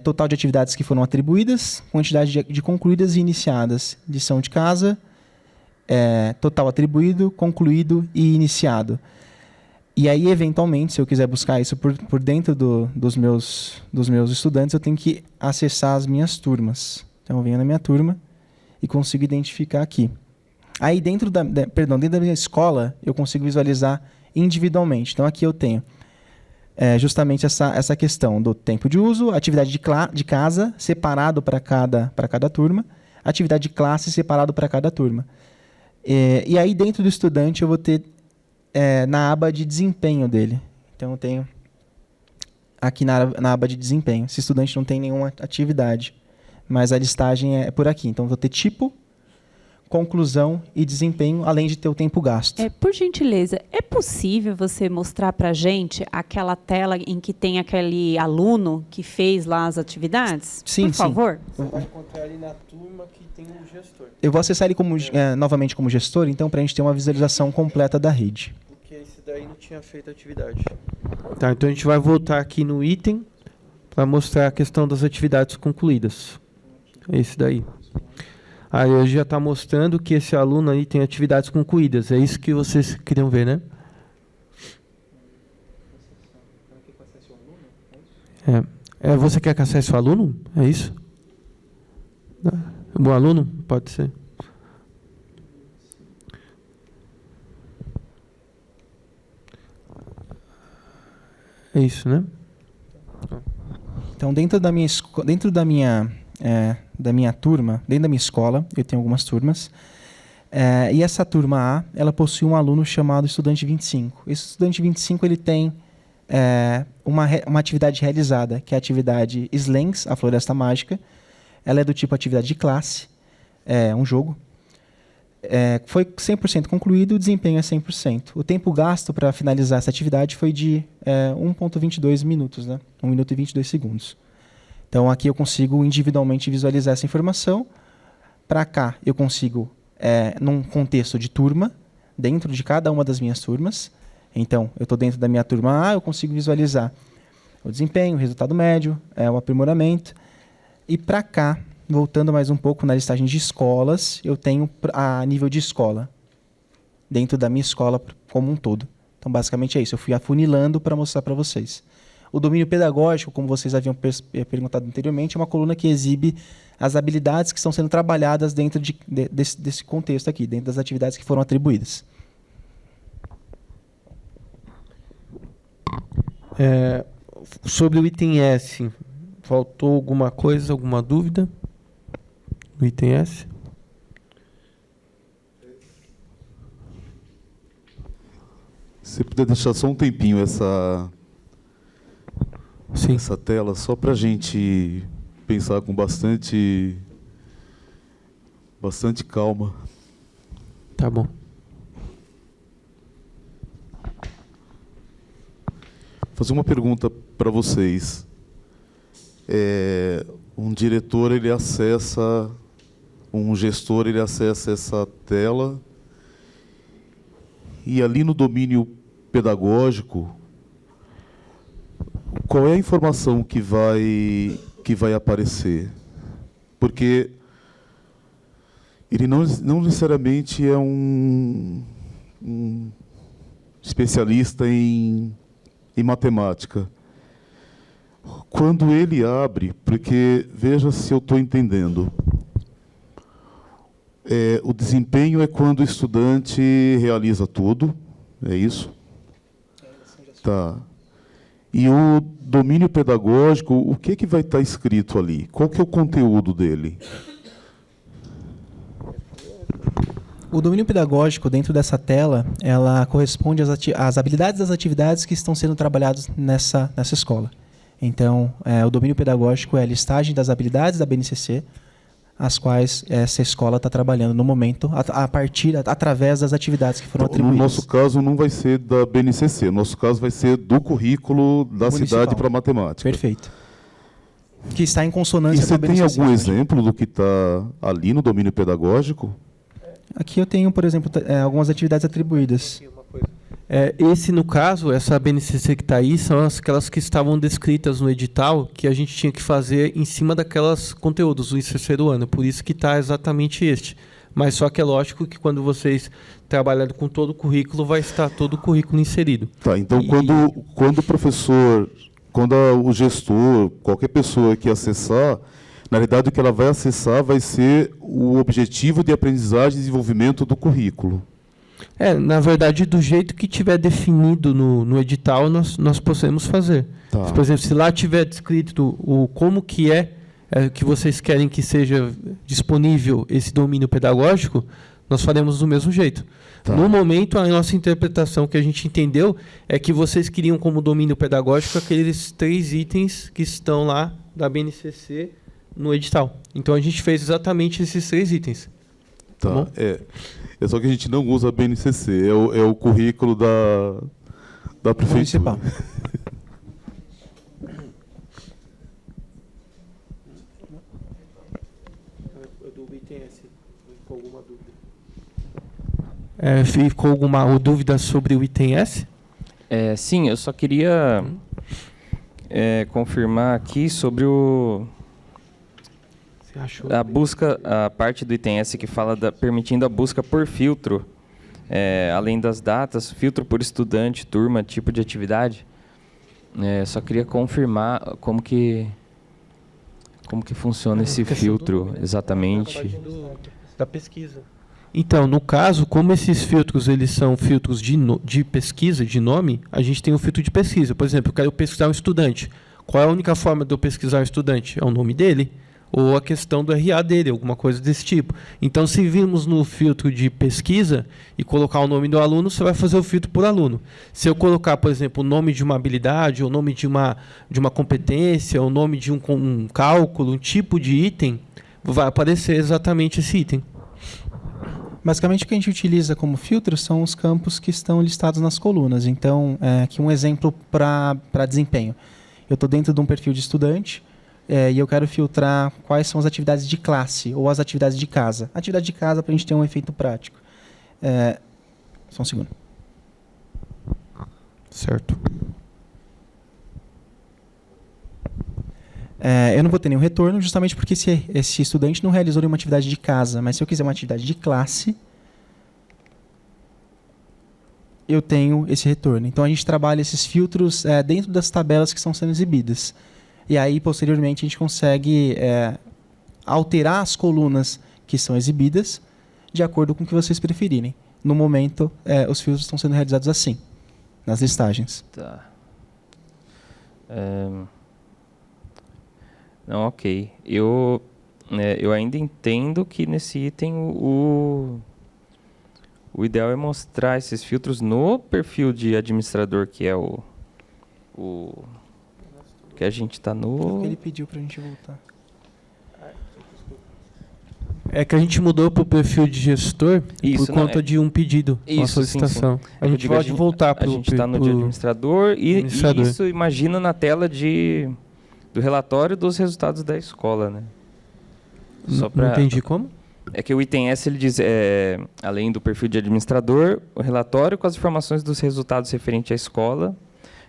S7: total de atividades que foram atribuídas, quantidade de concluídas e iniciadas, lição de casa, total atribuído, concluído e iniciado. E aí, eventualmente, se eu quiser buscar isso por dentro dos meus estudantes, eu tenho que acessar as minhas turmas. Então, eu venho na minha turma e consigo identificar aqui. Aí, dentro da minha escola, eu consigo visualizar individualmente. Então, aqui eu tenho justamente essa questão do tempo de uso, atividade de casa separado para cada turma, atividade de classe separado para cada turma. E aí, dentro do estudante, eu vou ter na aba de desempenho dele. Então, eu tenho aqui na aba de desempenho. Esse estudante não tem nenhuma atividade, mas a listagem é por aqui. Então, eu vou ter tipo, conclusão e desempenho, além de ter o tempo gasto.
S6: Por gentileza, é possível você mostrar para a gente aquela tela em que tem aquele aluno que fez lá as atividades?
S7: Sim,
S6: por favor.
S2: Você vai encontrar ali na turma que tem um gestor.
S7: Eu vou acessar ele novamente como gestor, então, para a gente ter uma visualização completa da rede.
S2: Porque esse daí não tinha feito atividade. Tá, então a gente vai voltar aqui no item para mostrar a questão das atividades concluídas. É esse daí. Aí hoje já está mostrando que esse aluno aí tem atividades concluídas. É isso que vocês queriam ver, né? Você quer que acesse o aluno? É isso? O aluno? Pode ser. É isso, né?
S7: Então, dentro da minha turma, dentro da minha escola, eu tenho algumas turmas, e essa turma A, ela possui um aluno chamado estudante 25. Esse estudante 25, ele tem uma atividade realizada, que é a atividade Slangs, a Floresta Mágica. Ela é do tipo atividade de classe, um jogo. Foi 100% concluído, o desempenho é 100%. O tempo gasto para finalizar essa atividade foi de 1,22 minutos, né? 1 minuto e 22 segundos. Então, aqui eu consigo individualmente visualizar essa informação. Para cá, eu consigo, num contexto de turma, dentro de cada uma das minhas turmas. Então, eu estou dentro da minha turma A, eu consigo visualizar o desempenho, o resultado médio, o aprimoramento. E para cá, voltando mais um pouco na listagem de escolas, eu tenho a nível de escola, dentro da minha escola como um todo. Então, basicamente é isso. Eu fui afunilando para mostrar para vocês. O domínio pedagógico, como vocês haviam perguntado anteriormente, é uma coluna que exibe as habilidades que estão sendo trabalhadas dentro desse contexto aqui, dentro das atividades que foram atribuídas.
S2: Sobre o item S, faltou alguma coisa, alguma dúvida? No item S?
S5: Se puder deixar só um tempinho essa tela, só para a gente pensar com bastante calma.
S2: Tá bom.
S5: Vou fazer uma pergunta para vocês. Um diretor, um gestor, ele acessa essa tela e ali no domínio pedagógico, qual é a informação que vai aparecer? Porque ele não necessariamente é um especialista em matemática. Quando ele abre, porque veja se eu estou entendendo, o desempenho é quando o estudante realiza tudo, é isso? Tá. E o domínio pedagógico, o que vai estar escrito ali? Qual que é o conteúdo dele?
S7: O domínio pedagógico, dentro dessa tela, ela corresponde às habilidades das atividades que estão sendo trabalhadas nessa escola. Então, o domínio pedagógico é a listagem das habilidades da BNCC, as quais essa escola está trabalhando no momento, através das atividades que foram atribuídas.
S5: No nosso caso, não vai ser da BNCC, no nosso caso vai ser do currículo da
S7: Municipal.
S5: cidade para matemática.
S7: Perfeito. Que está em consonância
S5: E você
S7: com a
S5: tem
S7: BNCC.
S5: algum exemplo do que está ali no domínio pedagógico?
S7: Aqui eu tenho, por exemplo, algumas atividades atribuídas.
S2: Esse, no caso, essa BNCC que está aí, são aquelas que estavam descritas no edital, que a gente tinha que fazer em cima daquelas conteúdos do terceiro ano. Por isso que está exatamente este. Mas só que é lógico que quando vocês trabalharem com todo o currículo, vai estar todo o currículo inserido.
S5: Tá, então quando o professor, quando o gestor, qualquer pessoa que acessar, na realidade o que ela vai acessar vai ser o objetivo de aprendizagem e desenvolvimento do currículo.
S2: Na verdade, do jeito que tiver definido no edital, nós podemos fazer.
S5: Tá.
S2: Por exemplo, se lá tiver descrito como que que vocês querem que seja disponível esse domínio pedagógico, nós faremos do mesmo jeito.
S5: Tá.
S2: No momento, a nossa interpretação que a gente entendeu é que vocês queriam como domínio pedagógico aqueles 3 itens que estão lá da BNCC no edital. Então, a gente fez exatamente esses 3 itens.
S5: Tá.
S2: Bom?
S5: É só que a gente não usa a BNCC, é o currículo da prefeitura.
S7: Municipal.
S2: Ficou alguma dúvida sobre o item S?
S8: Sim, eu só queria confirmar aqui sobre a busca, a parte do item S que fala permitindo a busca por filtro, além das datas, filtro por estudante, turma, tipo de atividade. Só queria confirmar como que funciona esse filtro exatamente.
S2: Da pesquisa. Então, no caso, como esses filtros eles são filtros de pesquisa, de nome, a gente tem um filtro de pesquisa. Por exemplo, eu quero pesquisar um estudante. Qual é a única forma de eu pesquisar um estudante? É o nome dele ou a questão do RA dele, alguma coisa desse tipo. Então, se virmos no filtro de pesquisa e colocar o nome do aluno, você vai fazer o filtro por aluno. Se eu colocar, por exemplo, o nome de uma habilidade, o nome de uma competência, o nome de um cálculo, um tipo de item, vai aparecer exatamente esse item.
S7: Basicamente, o que a gente utiliza como filtro são os campos que estão listados nas colunas. Então, aqui um exemplo para desempenho. Eu estou dentro de um perfil de estudante e eu quero filtrar quais são as atividades de classe ou as atividades de casa. Atividade de casa para a gente ter um efeito prático. Só um segundo.
S2: Certo.
S7: Eu não vou ter nenhum retorno, justamente porque esse estudante não realizou nenhuma atividade de casa. Mas se eu quiser uma atividade de classe, eu tenho esse retorno. Então, a gente trabalha esses filtros dentro das tabelas que estão sendo exibidas. E aí, posteriormente, a gente consegue alterar as colunas que são exibidas de acordo com o que vocês preferirem. No momento, os filtros estão sendo realizados assim, nas listagens.
S8: Tá. Não, ok. Eu ainda entendo que nesse item o ideal é mostrar esses filtros no perfil de administrador, que é o que a gente está no...
S7: Ele pediu para a gente voltar.
S2: É que a gente mudou para o perfil de gestor por conta de um pedido, uma solicitação.
S8: Sim.
S2: A gente pode voltar para o...
S8: A gente está no de administrador e isso imagina na tela do relatório dos resultados da escola, né?
S2: Não entendi como?
S8: É que o item S ele diz, além do perfil de administrador, o relatório com as informações dos resultados referentes à escola,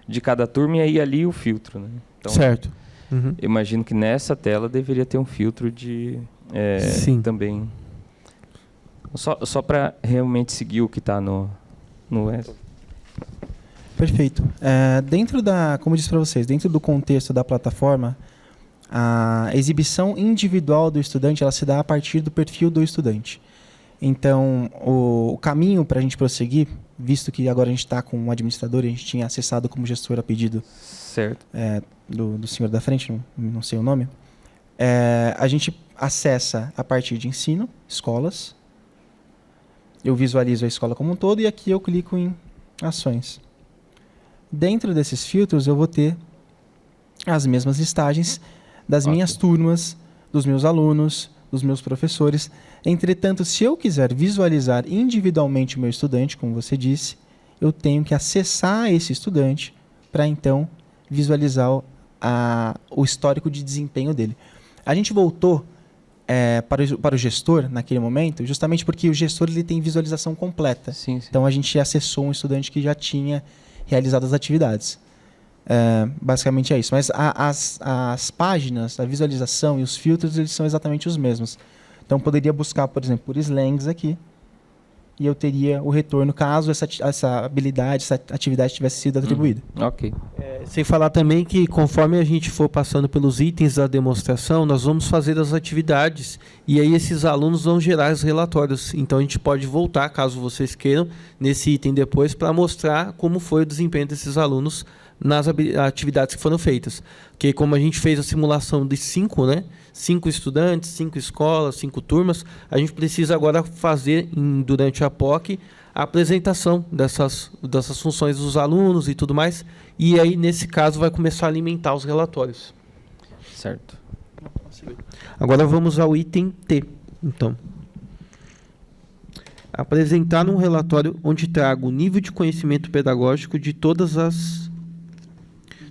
S8: de cada turma, e aí ali o filtro, né? Então,
S2: certo. Uhum.
S8: Eu imagino que nessa tela deveria ter um filtro de...
S2: Sim.
S8: Também. Só para realmente seguir o que está no S.
S7: Perfeito. Como eu disse para vocês, dentro do contexto da plataforma, a exibição individual do estudante ela se dá a partir do perfil do estudante. Então, o caminho para a gente prosseguir visto que agora a gente está com um administrador, e a gente tinha acessado como gestor a pedido
S8: Certo.
S7: do senhor da frente, não sei o nome, a gente acessa a partir de ensino, escolas, eu visualizo a escola como um todo e aqui eu clico em ações. Dentro desses filtros eu vou ter as mesmas listagens das minhas turmas, dos meus alunos, dos meus professores. Entretanto, se eu quiser visualizar individualmente o meu estudante, como você disse, eu tenho que acessar esse estudante para então visualizar o histórico de desempenho dele. A gente voltou para o gestor naquele momento, justamente porque o gestor ele tem visualização completa.
S8: Sim, sim.
S7: Então a gente acessou um estudante que já tinha realizado as atividades. Basicamente é isso. Mas as páginas, a visualização e os filtros eles são exatamente os mesmos. Então poderia buscar, por exemplo, por slangs aqui e eu teria o retorno caso essa habilidade, essa atividade tivesse sido atribuída.
S8: Ok.
S2: Sem falar também que conforme a gente for passando pelos itens da demonstração, nós vamos fazer as atividades e aí esses alunos vão gerar os relatórios. Então a gente pode voltar, caso vocês queiram, nesse item depois para mostrar como foi o desempenho desses alunos nas atividades que foram feitas. Porque como a gente fez a simulação de 5, né? 5 estudantes, 5 escolas, 5 turmas, a gente precisa agora fazer, durante a POC, a apresentação dessas funções dos alunos e tudo mais. E aí, nesse caso, vai começar a alimentar os relatórios.
S8: Certo.
S2: Agora vamos ao item T. Então, apresentar um relatório onde trago o nível de conhecimento pedagógico de todas as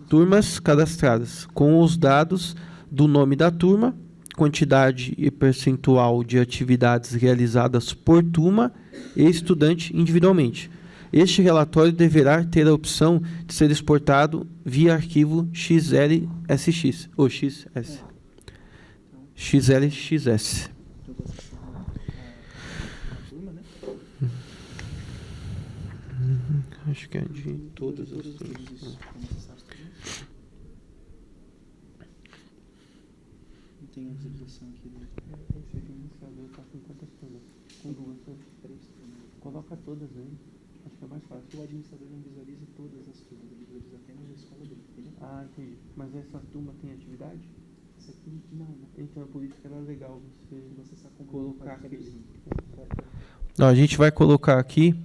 S2: turmas cadastradas, com os dados do nome da turma, quantidade e percentual de atividades realizadas por turma e estudante individualmente. Este relatório deverá ter a opção de ser exportado via arquivo XLSX ou XS. XLXS. Acho que é de todas as turmas.
S7: Tem a visualização aqui.
S2: Esse administrador está com quantas turmas? Com 2 ou 3 turmas. Coloca todas aí. Acho que é mais fácil.
S7: O administrador não visualiza todas as turmas, ele visualiza apenas a escola dele. Entendeu?
S2: Ah, entendi. Mas essa turma tem atividade?
S7: Essa aqui não.
S2: Então, por isso que era legal você
S7: está
S2: colocar aqui. Não, a gente vai colocar aqui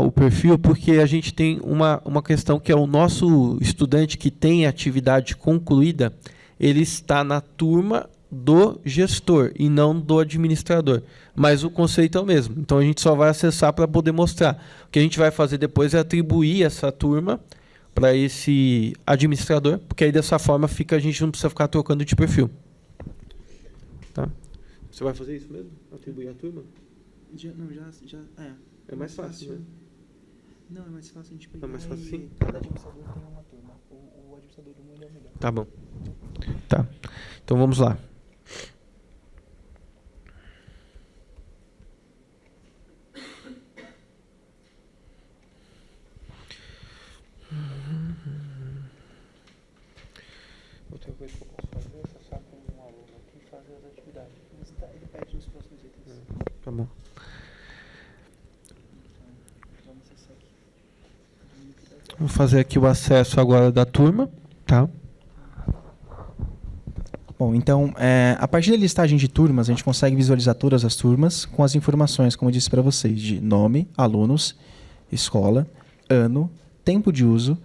S2: o perfil porque a gente tem uma questão que é o nosso estudante que tem atividade concluída, ele está na turma do gestor e não do administrador. Mas o conceito é o mesmo. Então a gente só vai acessar para poder mostrar. O que a gente vai fazer depois é atribuir essa turma para esse administrador, porque aí dessa forma a gente não precisa ficar trocando de perfil. Tá? Você vai fazer isso mesmo? Atribuir a turma? É mais fácil, né?
S7: Não, é mais fácil a gente pegar.
S2: É mais fácil sim?
S7: Cada administrador tem uma turma. O administrador do mundo é o melhor.
S2: Tá bom. Tá. Então vamos lá. Outra coisa que eu posso fazer é acessar com um aluno aqui e fazer as atividades.
S7: Ele pede nos próximos itens.
S2: Tá bom.
S7: Vamos acessar aqui.
S2: Vou fazer aqui o acesso agora da turma, tá?
S7: Bom, então, a partir da listagem de turmas, a gente consegue visualizar todas as turmas com as informações, como eu disse para vocês, de nome, alunos, escola, ano, tempo de uso,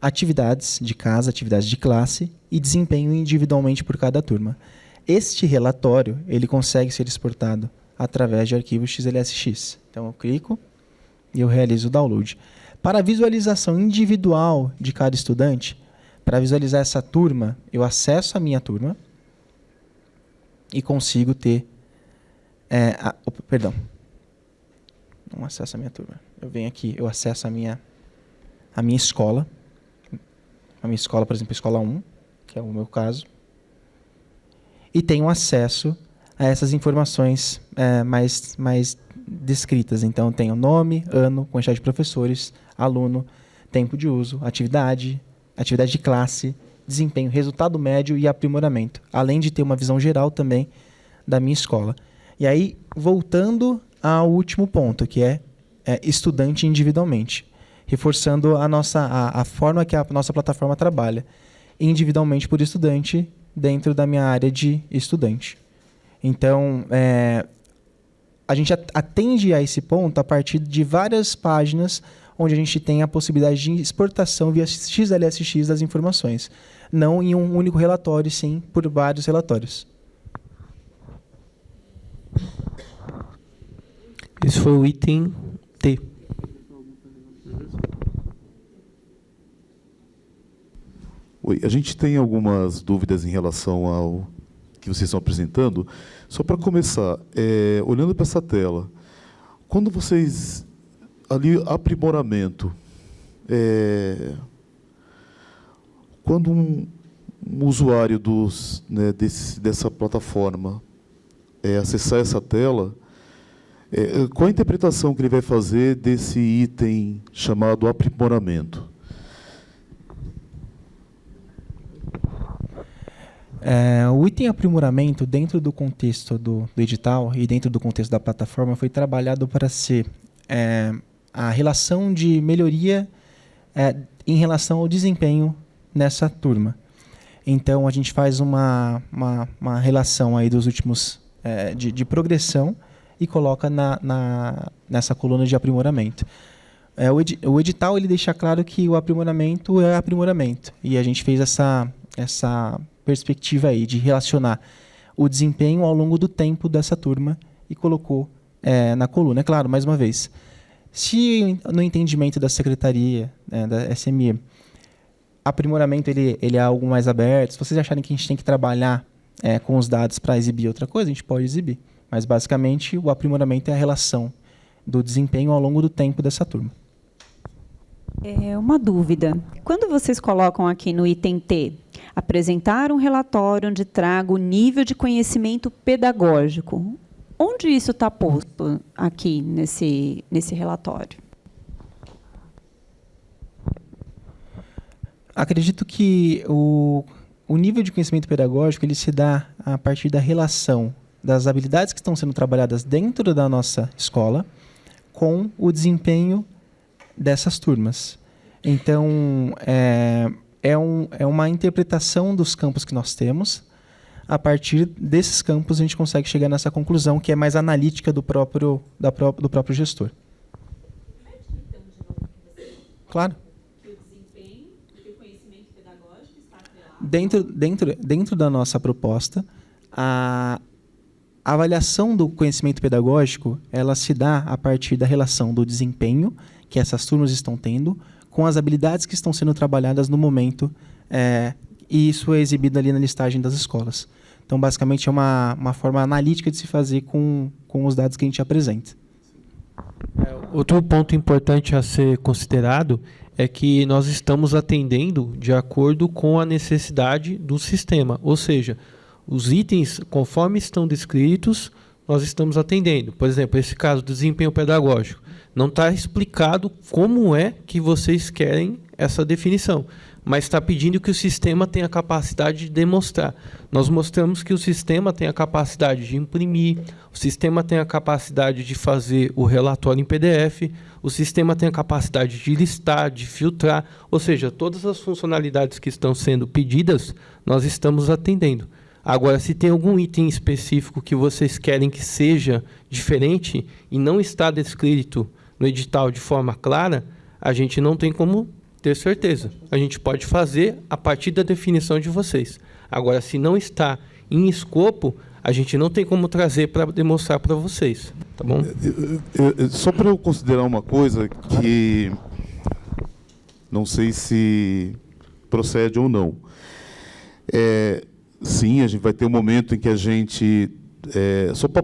S7: atividades de casa, atividades de classe e desempenho individualmente por cada turma. Este relatório ele consegue ser exportado através de arquivo XLSX. Então, eu clico e eu realizo o download. Para a visualização individual de cada estudante, para visualizar essa turma, eu acesso a minha turma e consigo ter... perdão. Não acesso a minha turma. Eu venho aqui, eu acesso a minha escola. A minha escola, por exemplo, escola 1, que é o meu caso. E tenho acesso a essas informações mais descritas. Então, tenho nome, ano, quantidade de professores, aluno, tempo de uso, atividade de classe, desempenho, resultado médio e aprimoramento. Além de ter uma visão geral também da minha escola. E aí, voltando ao último ponto, que é estudante individualmente, reforçando a forma que a nossa plataforma trabalha, individualmente por estudante, dentro da minha área de estudante. Então, a gente atende a esse ponto a partir de várias páginas onde a gente tem a possibilidade de exportação via XLSX das informações. Não em um único relatório, sim por vários relatórios.
S2: Esse foi o item T.
S5: Oi, a gente tem algumas dúvidas em relação ao que vocês estão apresentando. Só para começar, olhando para essa tela, quando vocês... Ali, aprimoramento. Quando um usuário dessa plataforma acessar essa tela, qual a interpretação que ele vai fazer desse item chamado aprimoramento?
S7: O item aprimoramento, dentro do contexto do edital e dentro do contexto da plataforma, foi trabalhado para ser a relação de melhoria em relação ao desempenho nessa turma. Então, a gente faz uma relação aí dos últimos de progressão e coloca nessa coluna de aprimoramento. O edital ele deixa claro que o aprimoramento é aprimoramento. E a gente fez essa perspectiva aí de relacionar o desempenho ao longo do tempo dessa turma e colocou na coluna. É claro, mais uma vez, se no entendimento da secretaria, da SME, aprimoramento ele é algo mais aberto, se vocês acharem que a gente tem que trabalhar com os dados para exibir outra coisa, a gente pode exibir. Mas, basicamente, o aprimoramento é a relação do desempenho ao longo do tempo dessa turma.
S6: Uma dúvida. Quando vocês colocam aqui no item T, apresentar um relatório onde traga o nível de conhecimento pedagógico, onde isso está posto aqui nesse relatório?
S7: Acredito que o nível de conhecimento pedagógico ele se dá a partir da relação das habilidades que estão sendo trabalhadas dentro da nossa escola com o desempenho dessas turmas. Então, é uma interpretação dos campos que nós temos. A partir desses campos, a gente consegue chegar nessa conclusão, que é mais analítica do próprio gestor. Claro. Que o desempenho e o conhecimento pedagógico está atrelado. Dentro da nossa proposta, a avaliação do conhecimento pedagógico ela se dá a partir da relação do desempenho que essas turmas estão tendo com as habilidades que estão sendo trabalhadas no momento, e isso é exibido ali na listagem das escolas. Então, basicamente, é uma forma analítica de se fazer com os dados que a gente apresenta.
S2: Outro ponto importante a ser considerado é que nós estamos atendendo de acordo com a necessidade do sistema, ou seja, os itens, conforme estão descritos, nós estamos atendendo. Por exemplo, esse caso do desempenho pedagógico. Não está explicado como é que vocês querem essa definição, mas está pedindo que o sistema tenha a capacidade de demonstrar. Nós mostramos que o sistema tem a capacidade de imprimir, o sistema tem a capacidade de fazer o relatório em PDF, o sistema tem a capacidade de listar, de filtrar, ou seja, todas as funcionalidades que estão sendo pedidas, nós estamos atendendo. Agora, se tem algum item específico que vocês querem que seja diferente e não está descrito no edital de forma clara, a gente não tem como ter certeza. A gente pode fazer a partir da definição de vocês. Agora, se não está em escopo, a gente não tem como trazer para demonstrar para vocês. Tá bom?
S5: Só para eu considerar uma coisa que não sei se procede ou não. Sim, a gente vai ter um momento em que a gente... só para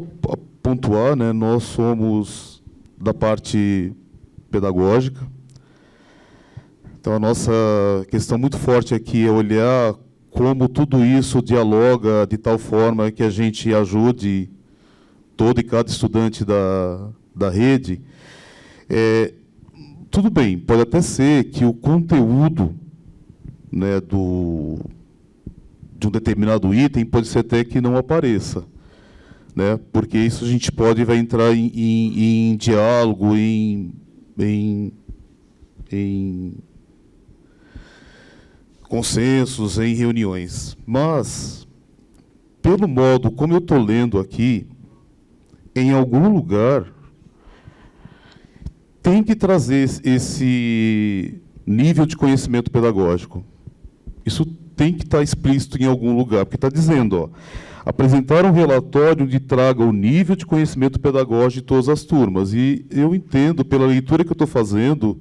S5: pontuar, né, nós somos da parte pedagógica. Então, a nossa questão muito forte aqui é olhar como tudo isso dialoga de tal forma que a gente ajude todo e cada estudante da rede. Tudo bem, pode até ser que o conteúdo, né, de um determinado item pode ser até que não apareça. né? Porque isso a gente vai entrar em diálogo, em consensos, em reuniões. Mas, pelo modo como eu estou lendo aqui, em algum lugar tem que trazer esse nível de conhecimento pedagógico. Isso tem que estar explícito em algum lugar, porque está dizendo, ó, apresentar um relatório onde traga o nível de conhecimento pedagógico de todas as turmas. E eu entendo, pela leitura que eu estou fazendo,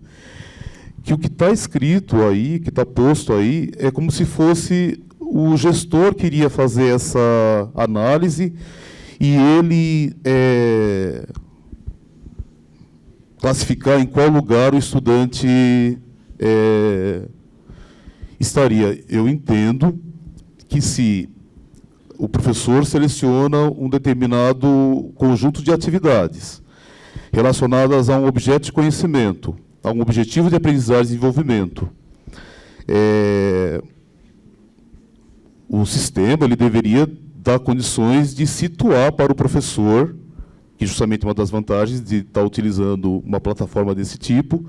S5: que o que está escrito aí, que está posto aí, é como se fosse o gestor que iria fazer essa análise e ele classificar em qual lugar o estudante estaria. Eu entendo que se o professor seleciona um determinado conjunto de atividades relacionadas a um objeto de conhecimento, a um objetivo de aprendizagem e desenvolvimento, o sistema ele deveria dar condições de situar para o professor, que justamente uma das vantagens de estar utilizando uma plataforma desse tipo,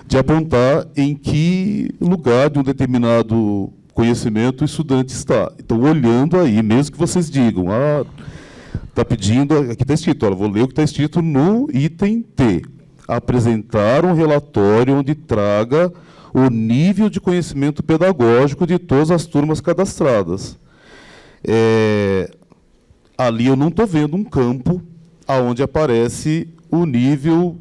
S5: de apontar em que lugar de um determinado conhecimento o estudante está. Então, olhando aí, mesmo que vocês digam, está pedindo, aqui está escrito, olha, vou ler o que está escrito no item T, apresentar um relatório onde traga o nível de conhecimento pedagógico de todas as turmas cadastradas. Ali eu não estou vendo um campo onde aparece o nível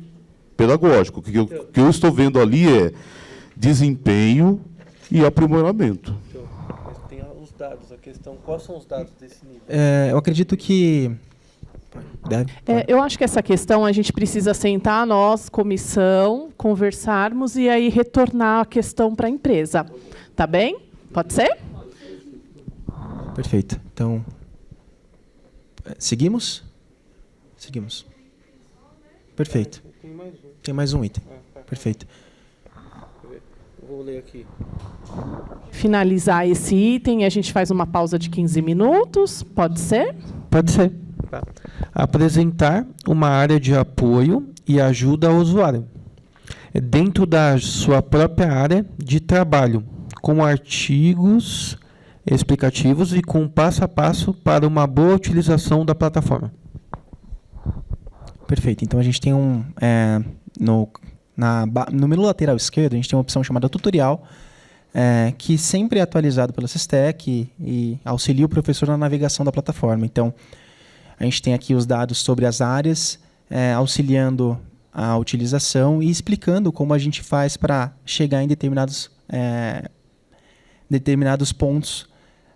S5: pedagógico. O que eu estou vendo ali é desempenho e aprimoramento.
S2: Mas tem os dados, a questão, quais são os dados desse nível?
S7: Eu acredito que...
S1: Eu acho que essa questão a gente precisa sentar, nós, comissão, conversarmos e aí retornar a questão para a empresa. Tá bem? Pode ser?
S7: Perfeito. Então, seguimos? Seguimos. Perfeito. Tem mais um item. Perfeito.
S2: Vou ler aqui.
S1: Finalizar esse item, a gente faz uma pausa de 15 minutos. Pode ser?
S2: Pode ser. Tá. Apresentar uma área de apoio e ajuda ao usuário, dentro da sua própria área de trabalho, com artigos explicativos e com passo a passo para uma boa utilização da plataforma.
S7: Perfeito. Então, a gente tem no menu lateral esquerdo, a gente tem uma opção chamada tutorial, que sempre é atualizado pela SISTEC e auxilia o professor na navegação da plataforma. Então, a gente tem aqui os dados sobre as áreas, auxiliando a utilização e explicando como a gente faz para chegar em determinados pontos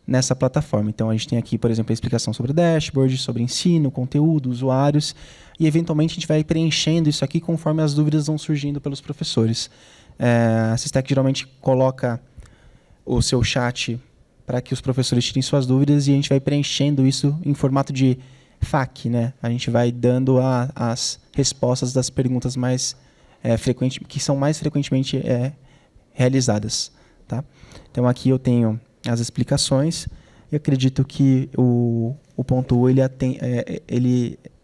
S7: nessa plataforma. Então, a gente tem aqui, por exemplo, a explicação sobre o dashboard, sobre ensino, conteúdo, usuários, e, eventualmente, a gente vai preenchendo isso aqui conforme as dúvidas vão surgindo pelos professores. A SISTEC geralmente coloca o seu chat para que os professores tirem suas dúvidas e a gente vai preenchendo isso em formato de FAQ, né? A gente vai dando as respostas das perguntas mais frequentes, que são mais frequentemente realizadas, tá? Então, aqui eu tenho as explicações e acredito que o ponto U ele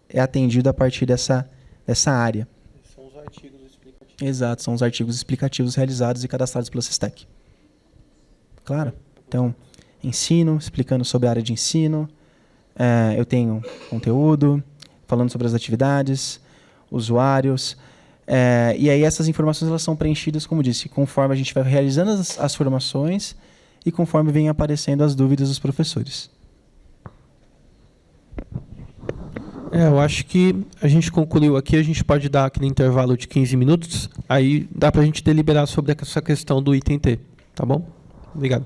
S7: é atendido a partir dessa área.
S2: São os artigos explicativos.
S7: Exato, são os artigos explicativos realizados e cadastrados pela SISTEC. Claro. Então, ensino, explicando sobre a área de ensino. Eu tenho conteúdo, falando sobre as atividades, usuários. E aí essas informações elas são preenchidas, como disse, conforme a gente vai realizando as formações e conforme vem aparecendo as dúvidas dos professores.
S2: Eu acho que a gente concluiu aqui, a gente pode dar aquele intervalo de 15 minutos, aí dá para a gente deliberar sobre essa questão do item T, tá bom? Obrigado.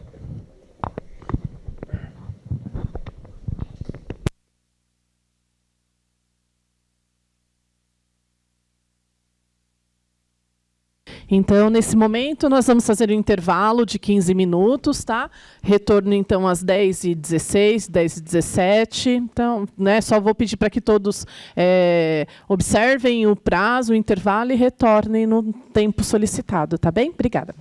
S1: Então, nesse momento, nós vamos fazer um intervalo de 15 minutos, tá? Retorno, então, às 10h16, 10h17. Então, né, só vou pedir para que todos observem o prazo, o intervalo e retornem no tempo solicitado, tá bem? Obrigada.